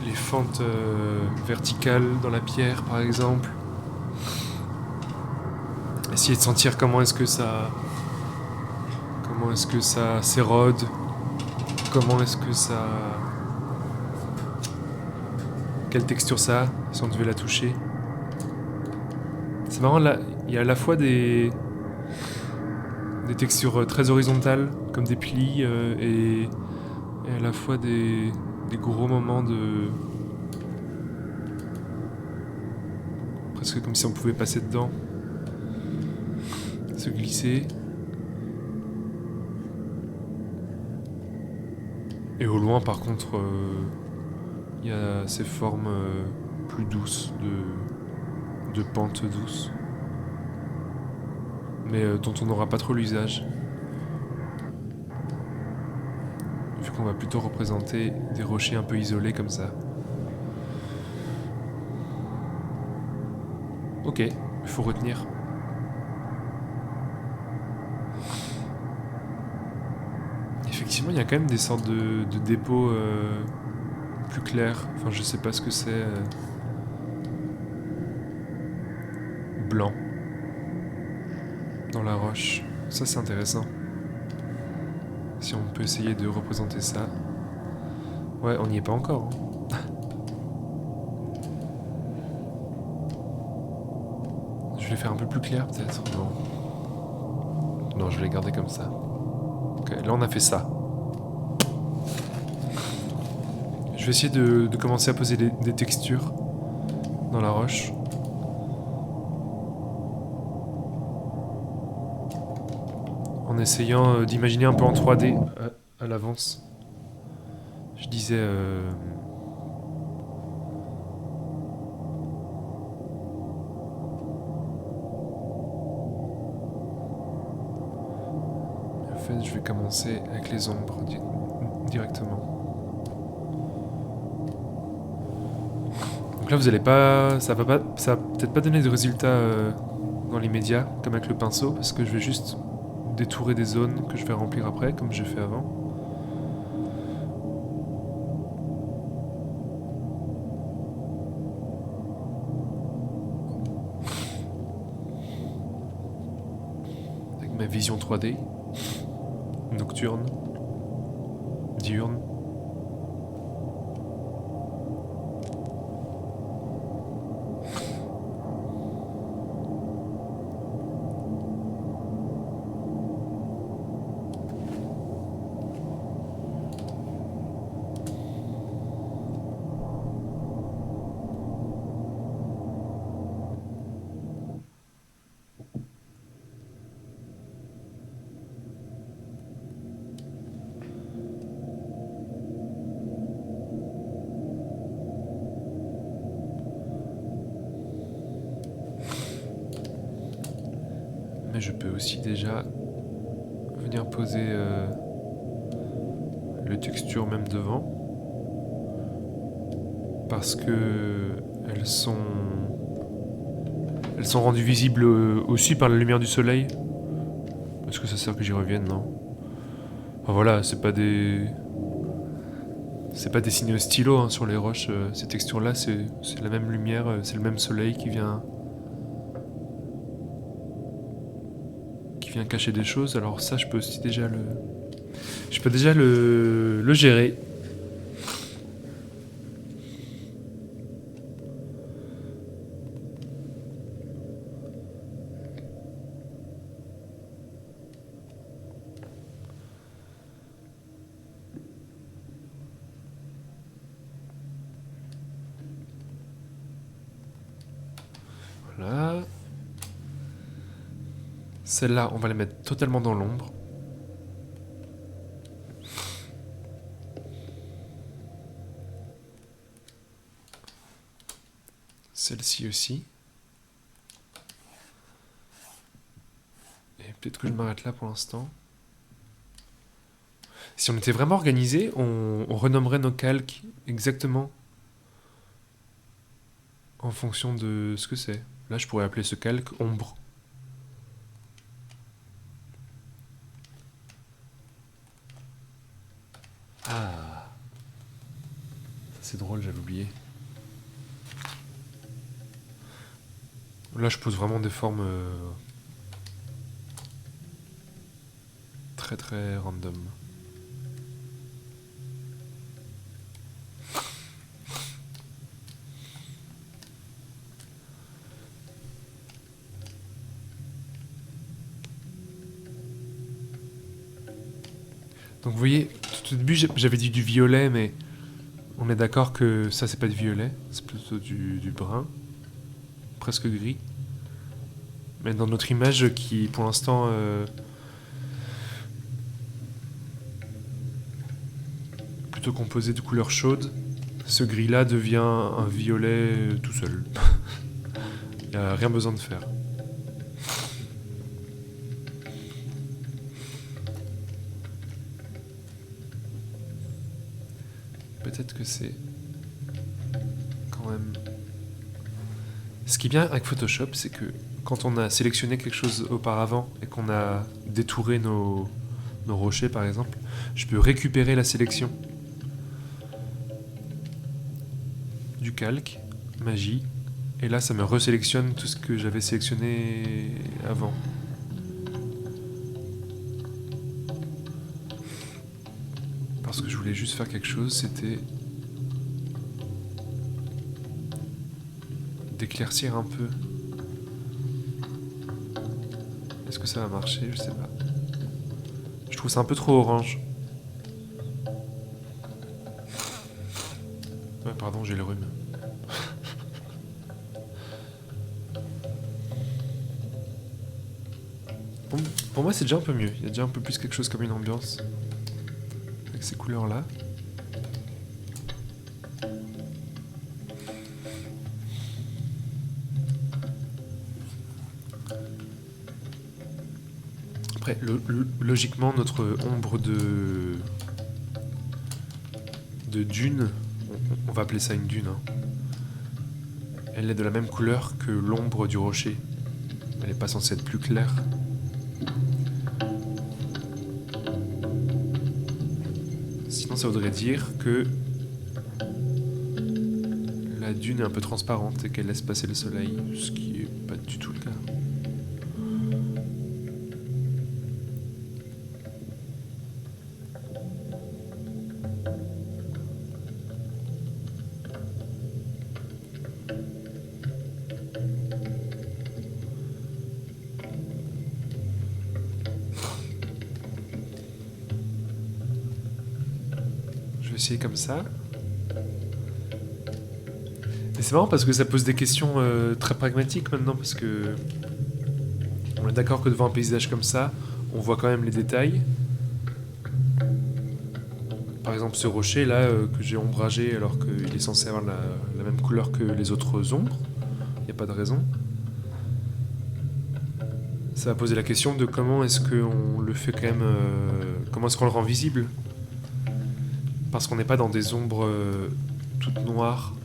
les fentes verticales dans la pierre, par exemple. Essayer de sentir comment est-ce que ça s'érode, comment est-ce que ça... Quelle texture ça a, si on devait la toucher. C'est marrant, là, il y a à la fois des textures très horizontales, comme des plis, et à la fois des gros moments de... Presque comme si on pouvait passer dedans. Se glisser. Et au loin, par contre, il y a ces formes plus douces, de pentes douces. Mais dont on n'aura pas trop l'usage. Vu qu'on va plutôt représenter des rochers un peu isolés comme ça. Ok, il faut retenir. Effectivement, il y a quand même des sortes de dépôts plus clairs. Enfin, je sais pas ce que c'est. Blanc. Dans la roche. Ça, c'est intéressant. Si on peut essayer de représenter ça. Ouais, on n'y est pas encore. Hein. Je vais les faire un peu plus clair, peut-être. Non, je vais les garder comme ça. Ok, là, on a fait ça. Je vais essayer de commencer à poser des textures dans la roche. En essayant d'imaginer un peu en 3D à l'avance. Je disais... En fait, je vais commencer avec les ombres directement. Donc là, vous allez pas... Ça va peut-être pas donner de résultats dans les médias, comme avec le pinceau, parce que je vais juste détourer des zones que je vais remplir après, comme j'ai fait avant. Avec ma vision 3D, nocturne, diurne. je peux aussi déjà venir poser les textures même devant. Parce que elles sont rendues visibles aussi par la lumière du soleil. Est-ce que ça sert que j'y revienne? Non. Enfin voilà, c'est pas dessiné au stylo hein, sur les roches. Ces textures-là, c'est la même lumière, c'est le même soleil qui vient cacher des choses. Alors ça, je peux déjà le gérer. Voilà. Celle-là, on va la mettre totalement dans l'ombre. Celle-ci aussi. Et peut-être que je m'arrête là pour l'instant. Si on était vraiment organisé, on renommerait nos calques exactement en fonction de ce que c'est. Là, je pourrais appeler ce calque ombre. Ah, c'est drôle, j'avais oublié. Là, je pose vraiment des formes très très random. Donc vous voyez, tout au début j'avais dit du violet, mais on est d'accord que ça c'est pas du violet, c'est plutôt du brun, presque gris. Mais dans notre image qui pour l'instant plutôt composée de couleurs chaudes, ce gris là devient un violet tout seul. Il n'y a rien besoin de faire. Peut-être que c'est quand même... Ce qui est bien avec Photoshop, c'est que quand on a sélectionné quelque chose auparavant et qu'on a détouré nos rochers par exemple, je peux récupérer la sélection du calque, magie, et là ça me resélectionne tout ce que j'avais sélectionné avant. Parce que je voulais juste faire quelque chose, c'était d'éclaircir un peu. Est-ce que ça va marcher? Je sais pas. Je trouve ça un peu trop orange. Ouais, pardon, j'ai le rhume. Bon, pour moi, c'est déjà un peu mieux. Il y a déjà un peu plus quelque chose comme une ambiance. Avec ces couleurs-là. Après, logiquement, notre ombre de dune, on va appeler ça une dune, hein. Elle est de la même couleur que l'ombre du rocher. Elle n'est pas censée être plus claire. Sinon, ça voudrait dire que la dune est un peu transparente et qu'elle laisse passer le soleil, ce qui est pas du tout le cas. Essayer comme ça. Et c'est marrant parce que ça pose des questions très pragmatiques maintenant, parce que on est d'accord que devant un paysage comme ça, on voit quand même les détails. Par exemple ce rocher là que j'ai ombragé alors qu'il est censé avoir la même couleur que les autres ombres. Il n'y a pas de raison. Ça a posé la question de comment est-ce qu'on le fait quand même... comment est-ce qu'on le rend visible? Parce qu'on n'est pas dans des ombres toutes noires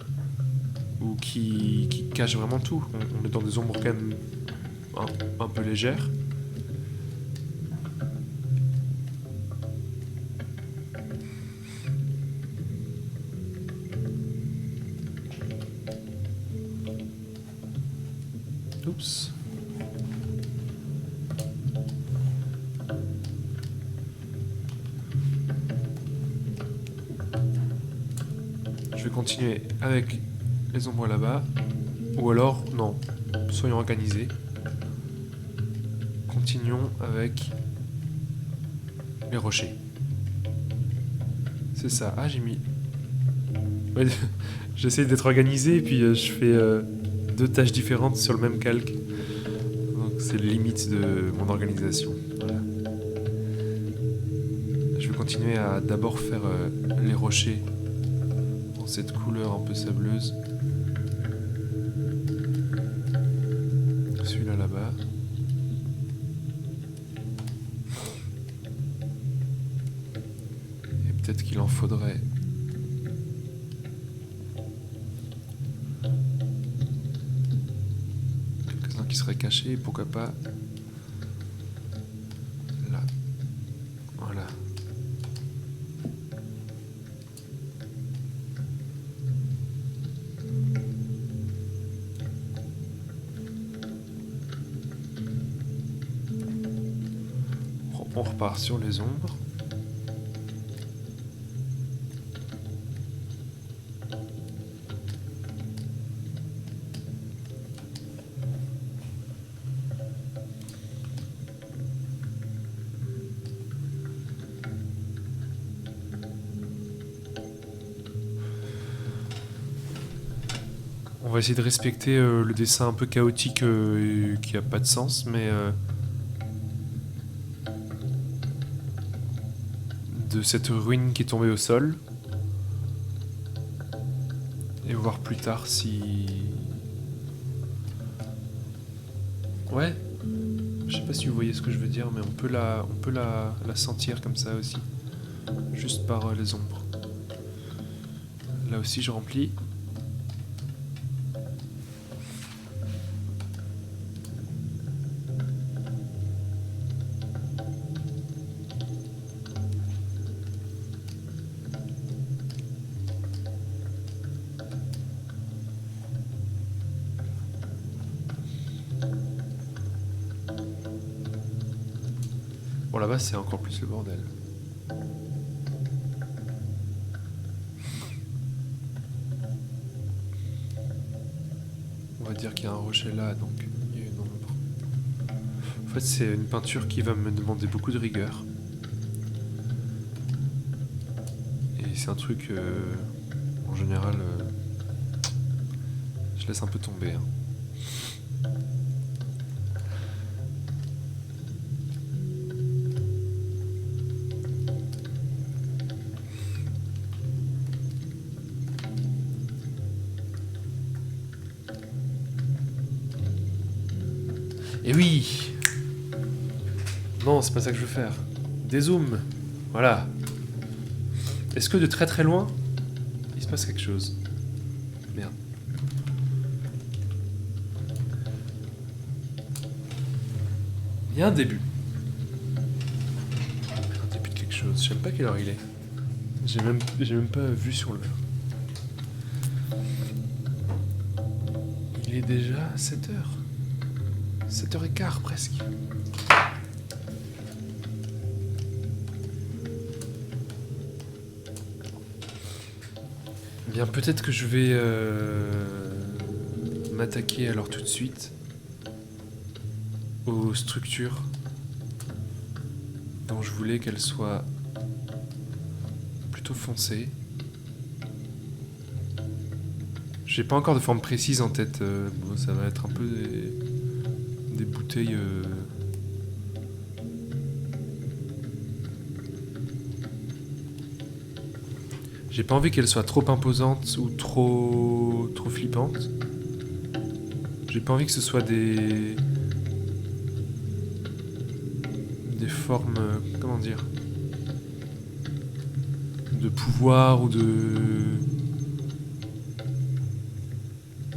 ou qui cachent vraiment tout. On est dans des ombres quand même un peu légères. Oups. Je vais continuer avec les ombres là-bas. Ou alors, non, soyons organisés. Continuons avec les rochers. C'est ça. Ah, j'ai mis... Ouais, j'essaie d'être organisé et puis je fais 2 tâches différentes sur le même calque. Donc c'est le limite de mon organisation. Voilà. Je vais continuer à d'abord faire les rochers dans cette couleur un peu sableuse. Celui-là là-bas. Et peut-être qu'il en faudrait... quelques-uns qui seraient cachés, pourquoi pas... là. Voilà. On repart sur les ombres. On va essayer de respecter le dessin un peu chaotique qui a pas de sens, mais de cette ruine qui est tombée au sol. Et voir plus tard si... Ouais, je sais pas si vous voyez ce que je veux dire, mais on peut la sentir comme ça aussi, juste par les ombres. Là aussi je remplis. Bon, là-bas, c'est encore plus le bordel. On va dire qu'il y a un rocher là, donc il y a une ombre. En fait, c'est une peinture qui va me demander beaucoup de rigueur. Et c'est un truc, en général, je laisse un peu tomber. Hein. Et oui! Non, c'est pas ça que je veux faire. Dézoom. Voilà. Est-ce que de très très loin, il se passe quelque chose? Merde. Il y a un début. Un début de quelque chose. Je sais même pas quelle heure il est. J'ai même pas vu sur l'heure. Il est déjà 7h. 7h15 presque. Bien, peut-être que je vais m'attaquer alors tout de suite aux structures dont je voulais qu'elles soient plutôt foncées. J'ai pas encore de forme précise en tête. Bon, ça va être un peu des bouteilles. J'ai pas envie qu'elles soient trop imposantes ou trop flippantes. J'ai pas envie que ce soit des des formes, comment dire, de pouvoir ou de...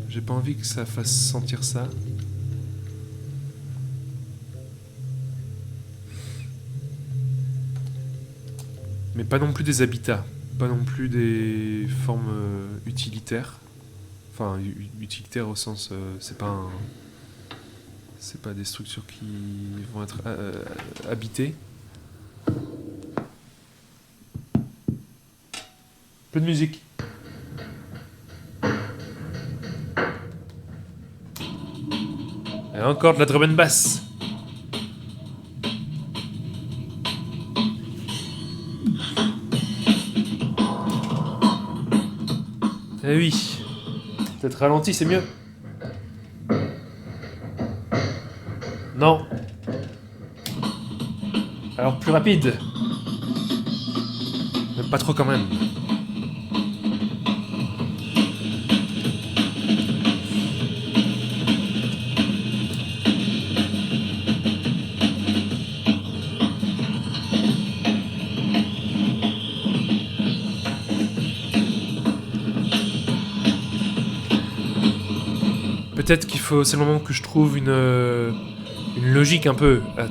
J'ai pas envie que ça fasse sentir ça. Mais pas non plus des habitats, pas non plus des formes utilitaires. Enfin, utilitaires au sens, c'est pas des structures qui vont être habitées. Peu de musique. Et encore de la drum and bass. Eh oui. Peut-être ralenti, c'est mieux. Non. Alors plus rapide. Mais pas trop quand même. Peut-être qu'il faut, c'est le moment que je trouve une logique un peu à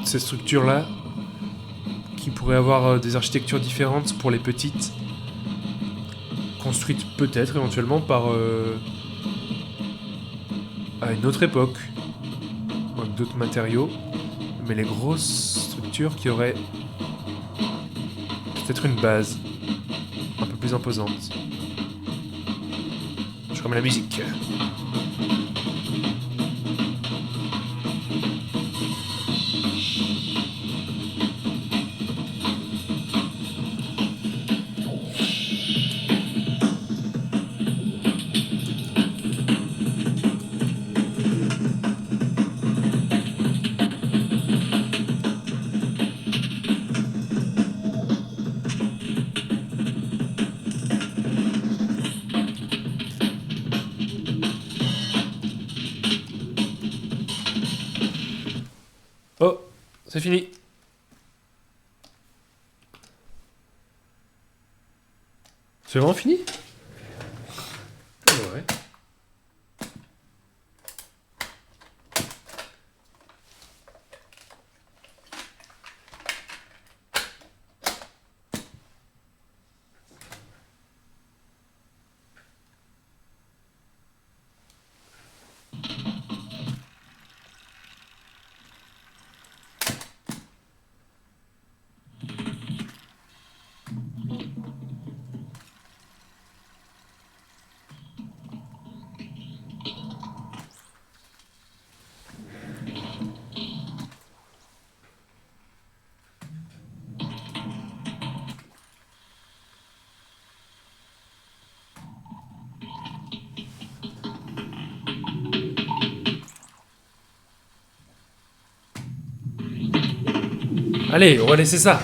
ces structures-là, qui pourraient avoir des architectures différentes pour les petites, construites peut-être éventuellement par à une autre époque, ou avec d'autres matériaux, mais les grosses structures qui auraient peut-être une base un peu plus imposante. Je remets la musique. Oh, c'est fini. C'est vraiment fini? Ouais. Allez, on va laisser ça.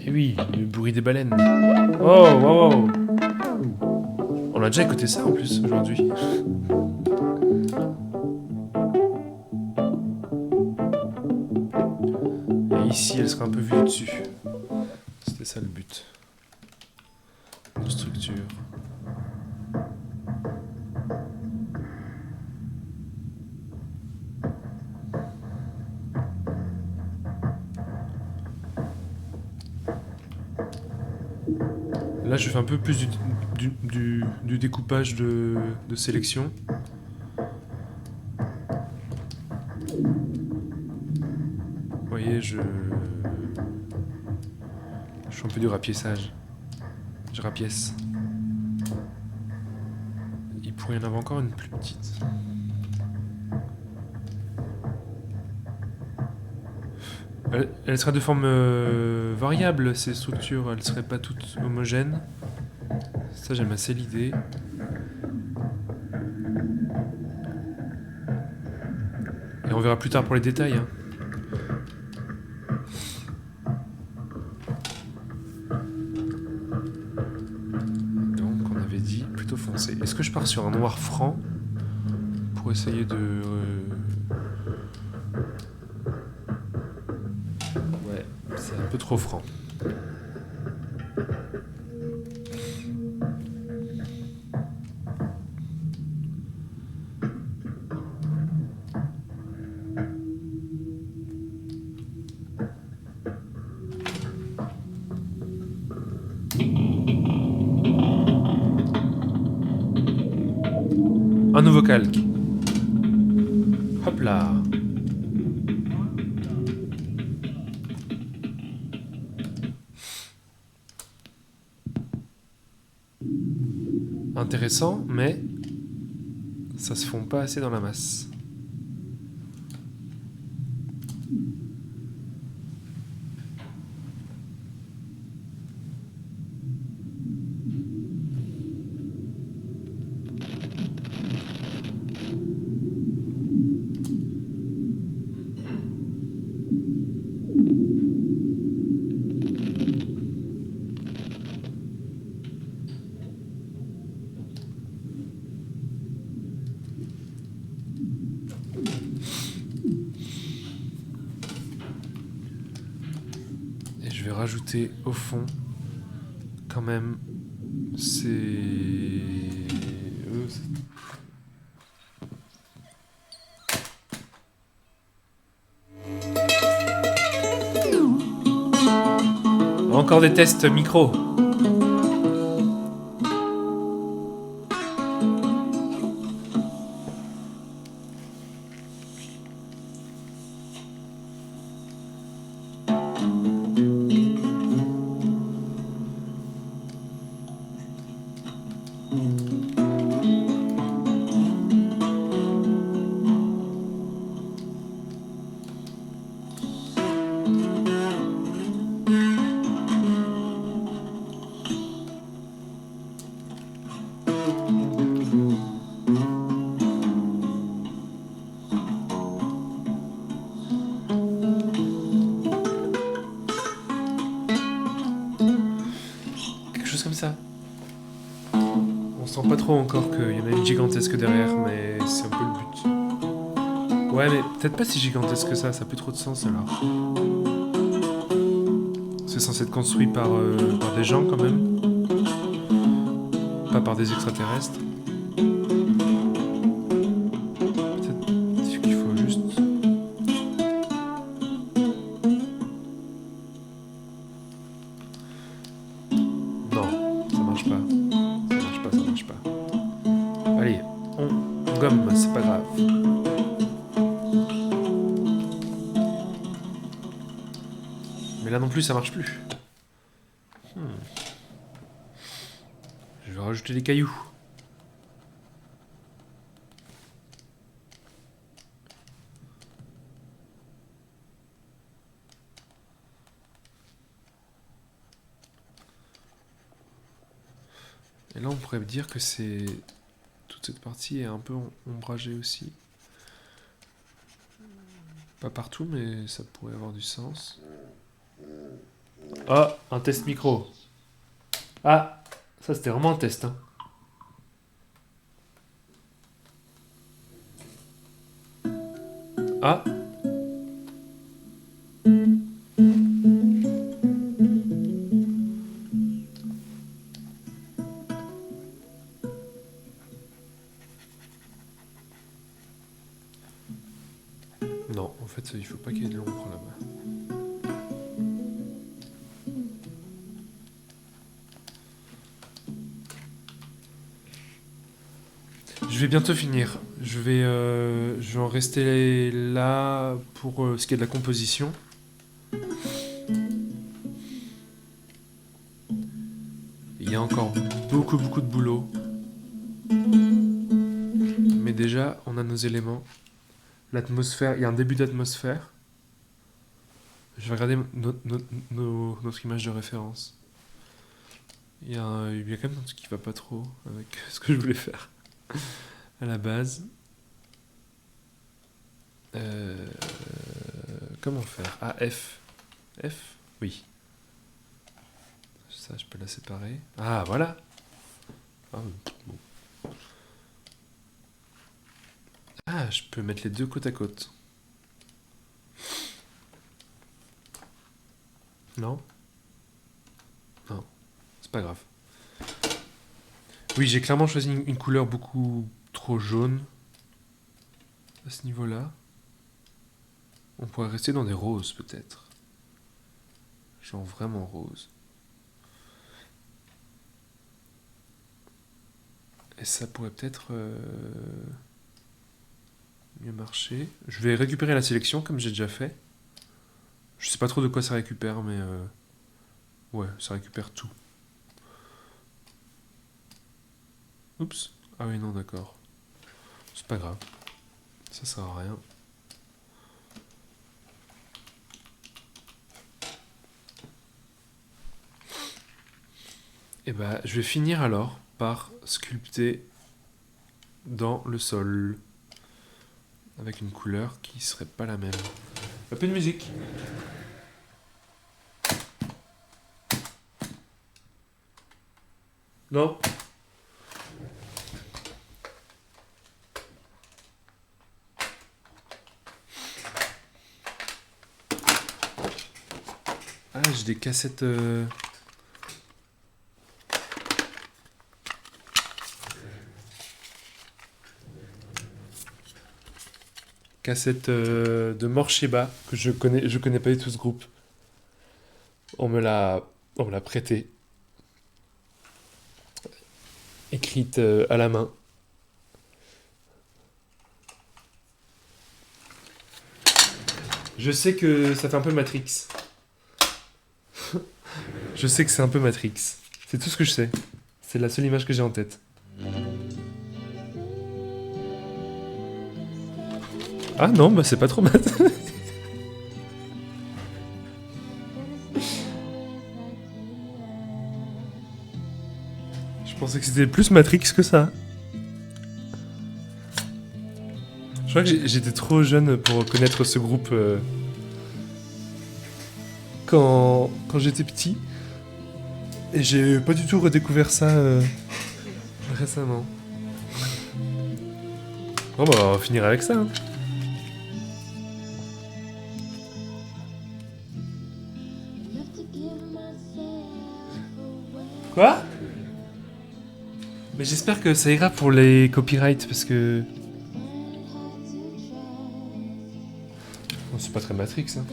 Eh oui, le bruit des baleines. Oh, wow. On a déjà écouté ça en plus aujourd'hui. Et ici, elle sera un peu vue du dessus. C'était ça le but. Nos structures. Là, je fais un peu plus du découpage de sélection. Vous voyez, je fais un peu du rapiessage. Je rapièce. Il pourrait y en avoir encore une plus petite. Elle sera de forme variable, ces structures. Elles ne seraient pas toutes homogènes. Ça, j'aime assez l'idée. Et on verra plus tard pour les détails. Hein. plutôt foncé. Est-ce que je pars sur un noir franc pour essayer de... Ouais, c'est un peu trop franc. Un nouveau calque. Hop là. Intéressant, mais ça se fond pas assez dans la masse. Je vais rajouter au fond, quand même, Encore des tests micro. Quelque chose comme ça. On sent pas trop encore qu'il y en a une gigantesque derrière, mais c'est un peu le but. Ouais, mais peut-être pas si gigantesque que ça a plus trop de sens alors. C'est censé être construit par des gens quand même, pas par des extraterrestres. Peut-être qu'il faut juste... Non, ça marche pas. Ça marche pas. Allez, on gomme, c'est pas grave. Mais là non plus, ça marche plus. Je vais rajouter des cailloux. Et là, on pourrait dire que c'est... Toute cette partie est un peu ombragée aussi. Pas partout, mais ça pourrait avoir du sens. Ah, un test micro. Ah, ça c'était vraiment un test, hein. Ah. Non, en fait, il faut pas qu'il y ait de l'ombre là-bas. Je vais bientôt finir. Je vais en rester là pour ce qui est de la composition. Il y a encore beaucoup de boulot. Mais déjà, on a nos éléments. L'atmosphère, il y a un début d'atmosphère. Je vais regarder notre image de référence. Il y a quand même un truc qui va pas trop avec ce que je voulais faire à la base. Comment faire? Ah, F. F? Oui. Ça, je peux la séparer. Ah, voilà. Ah, bon. Ah, je peux mettre les deux côte à côte. Non? Non, c'est pas grave. Oui, j'ai clairement choisi une couleur beaucoup trop jaune à ce niveau-là. On pourrait rester dans des roses peut-être. Genre vraiment rose. Et ça pourrait peut-être mieux marcher. Je vais récupérer la sélection comme j'ai déjà fait. Je sais pas trop de quoi ça récupère, mais ouais, ça récupère tout. Oups. Ah oui, non, d'accord. C'est pas grave. Ça sert à rien. Et bah, je vais finir alors par sculpter dans le sol. Avec une couleur qui serait pas la même. Un peu de musique. Non. Ah, j'ai des cassettes. Cassettes de Morcheba que je connais pas du tout ce groupe. On me l'a, on me l'a prêté, écrite à la main. Je sais que ça fait un peu Matrix. Je sais que c'est un peu Matrix. C'est tout ce que je sais. C'est la seule image que j'ai en tête. Ah non, bah c'est pas trop Matrix. Je pensais que c'était plus Matrix que ça. Je crois que j'étais trop jeune pour connaître ce groupe quand j'étais petit. Et j'ai pas du tout redécouvert ça récemment. Bon bah on va finir avec ça. Hein. Quoi? Mais j'espère que ça ira pour les copyrights parce que... Oh, c'est pas très Matrix, hein.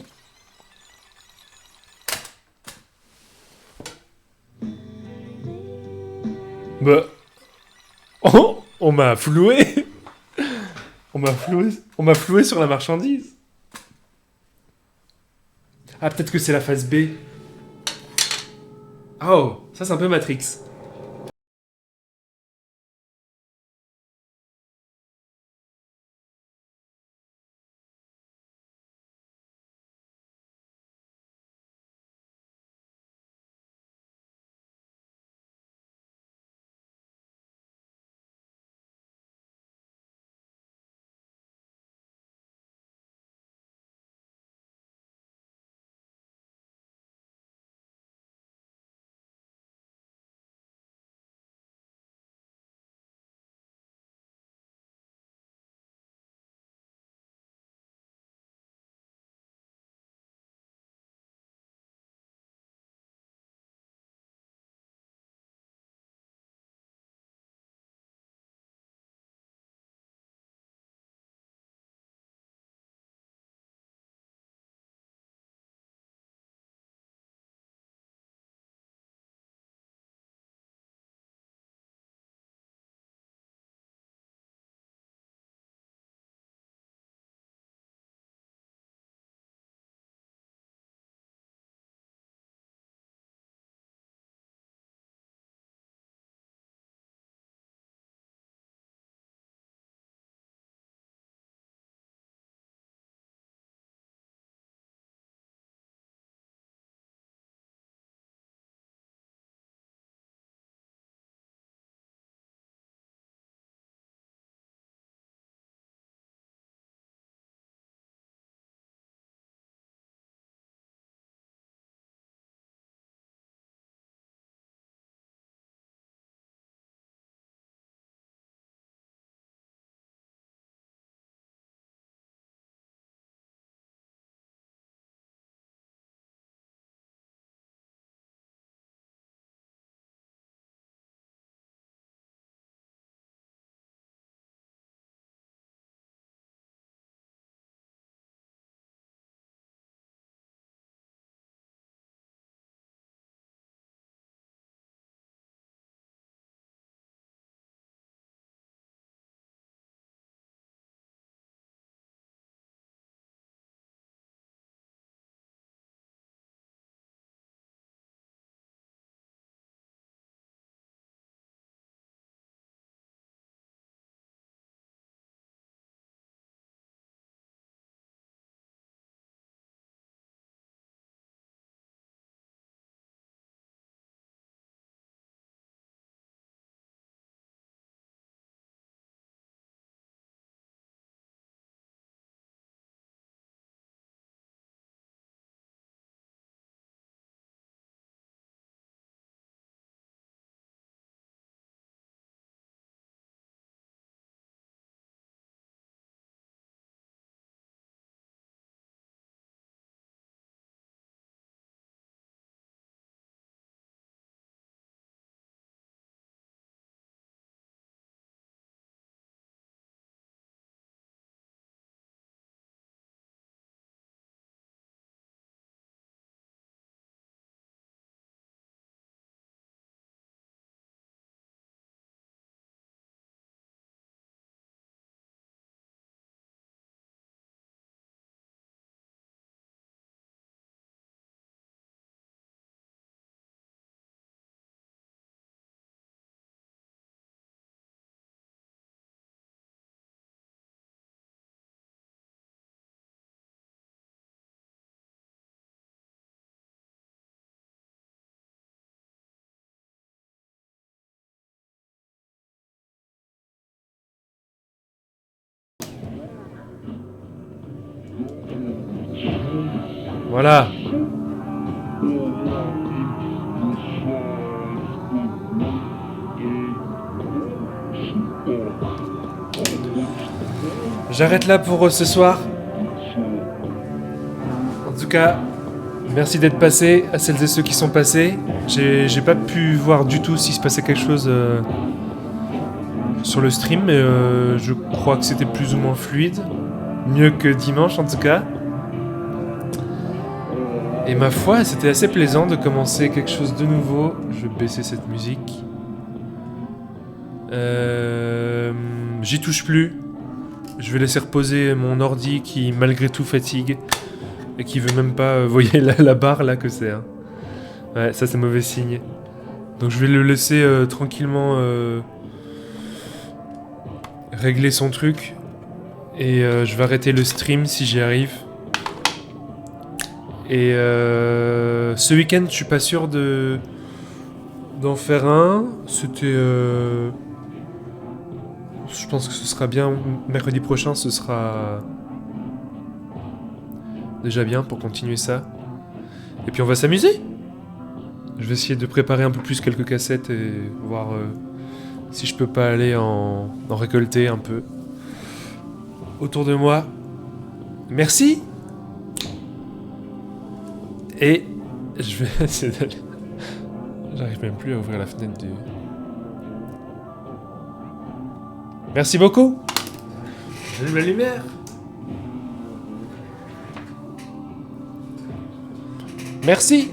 Bah... Oh, on m'a floué. On m'a floué sur la marchandise. Ah, peut-être que c'est la phase B. Oh, ça c'est un peu Matrix. Voilà. J'arrête là pour ce soir. En tout cas, merci d'être passé à celles et ceux qui sont passés. J'ai pas pu voir du tout s'il se passait quelque chose sur le stream, mais je crois que c'était plus ou moins fluide. Mieux que dimanche en tout cas. Et ma foi, c'était assez plaisant de commencer quelque chose de nouveau. Je vais baisser cette musique. J'y touche plus. Je vais laisser reposer mon ordi qui malgré tout fatigue. Et qui veut même pas... vous voyez la barre là que c'est. Hein. Ouais, ça c'est mauvais signe. Donc je vais le laisser tranquillement régler son truc. Et je vais arrêter le stream si j'y arrive. Et ce week-end, je suis pas sûr d'en faire un. C'était... je pense que ce sera bien. Mercredi prochain, ce sera... déjà bien pour continuer ça. Et puis on va s'amuser. Je vais essayer de préparer un peu plus quelques cassettes et voir si je peux pas aller en récolter un peu autour de moi. Merci. Et je vais essayer d'aller... J'arrive même plus à ouvrir la fenêtre du... Merci beaucoup. J'allume la lumière. Merci.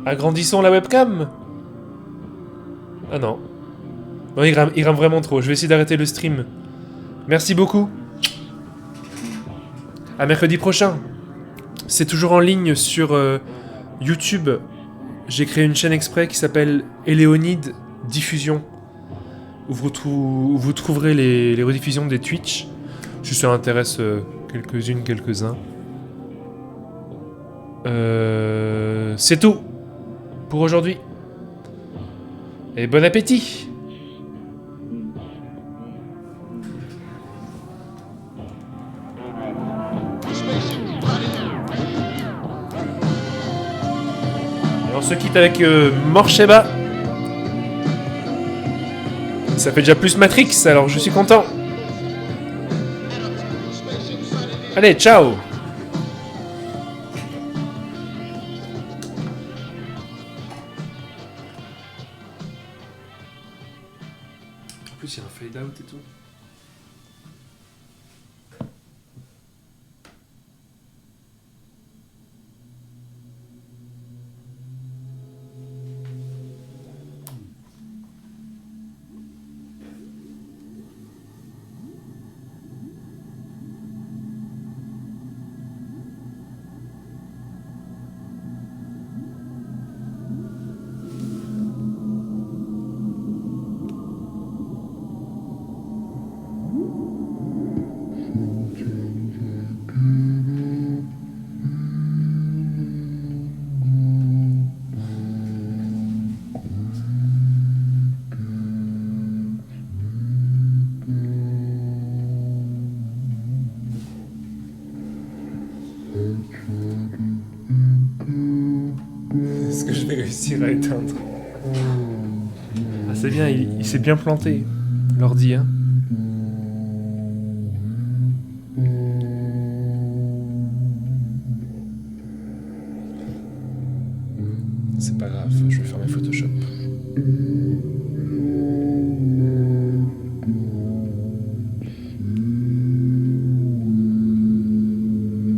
Agrandissons la webcam. Ah non. Non, il rame vraiment trop. Je vais essayer d'arrêter le stream. Merci beaucoup. À mercredi prochain. C'est toujours en ligne sur YouTube. J'ai créé une chaîne exprès qui s'appelle Éléonide Diffusion. Où vous trouverez les rediffusions des Twitch. Si ça intéresse quelques-uns. C'est tout pour aujourd'hui. Et bon appétit. Et on se quitte avec Morsheba. Ça fait déjà plus Matrix, alors je suis content. Allez, ciao. En plus, il y a un fade out et tout. Est-ce que je vais réussir à éteindre? Ah, c'est bien, il s'est bien planté, l'ordi, hein.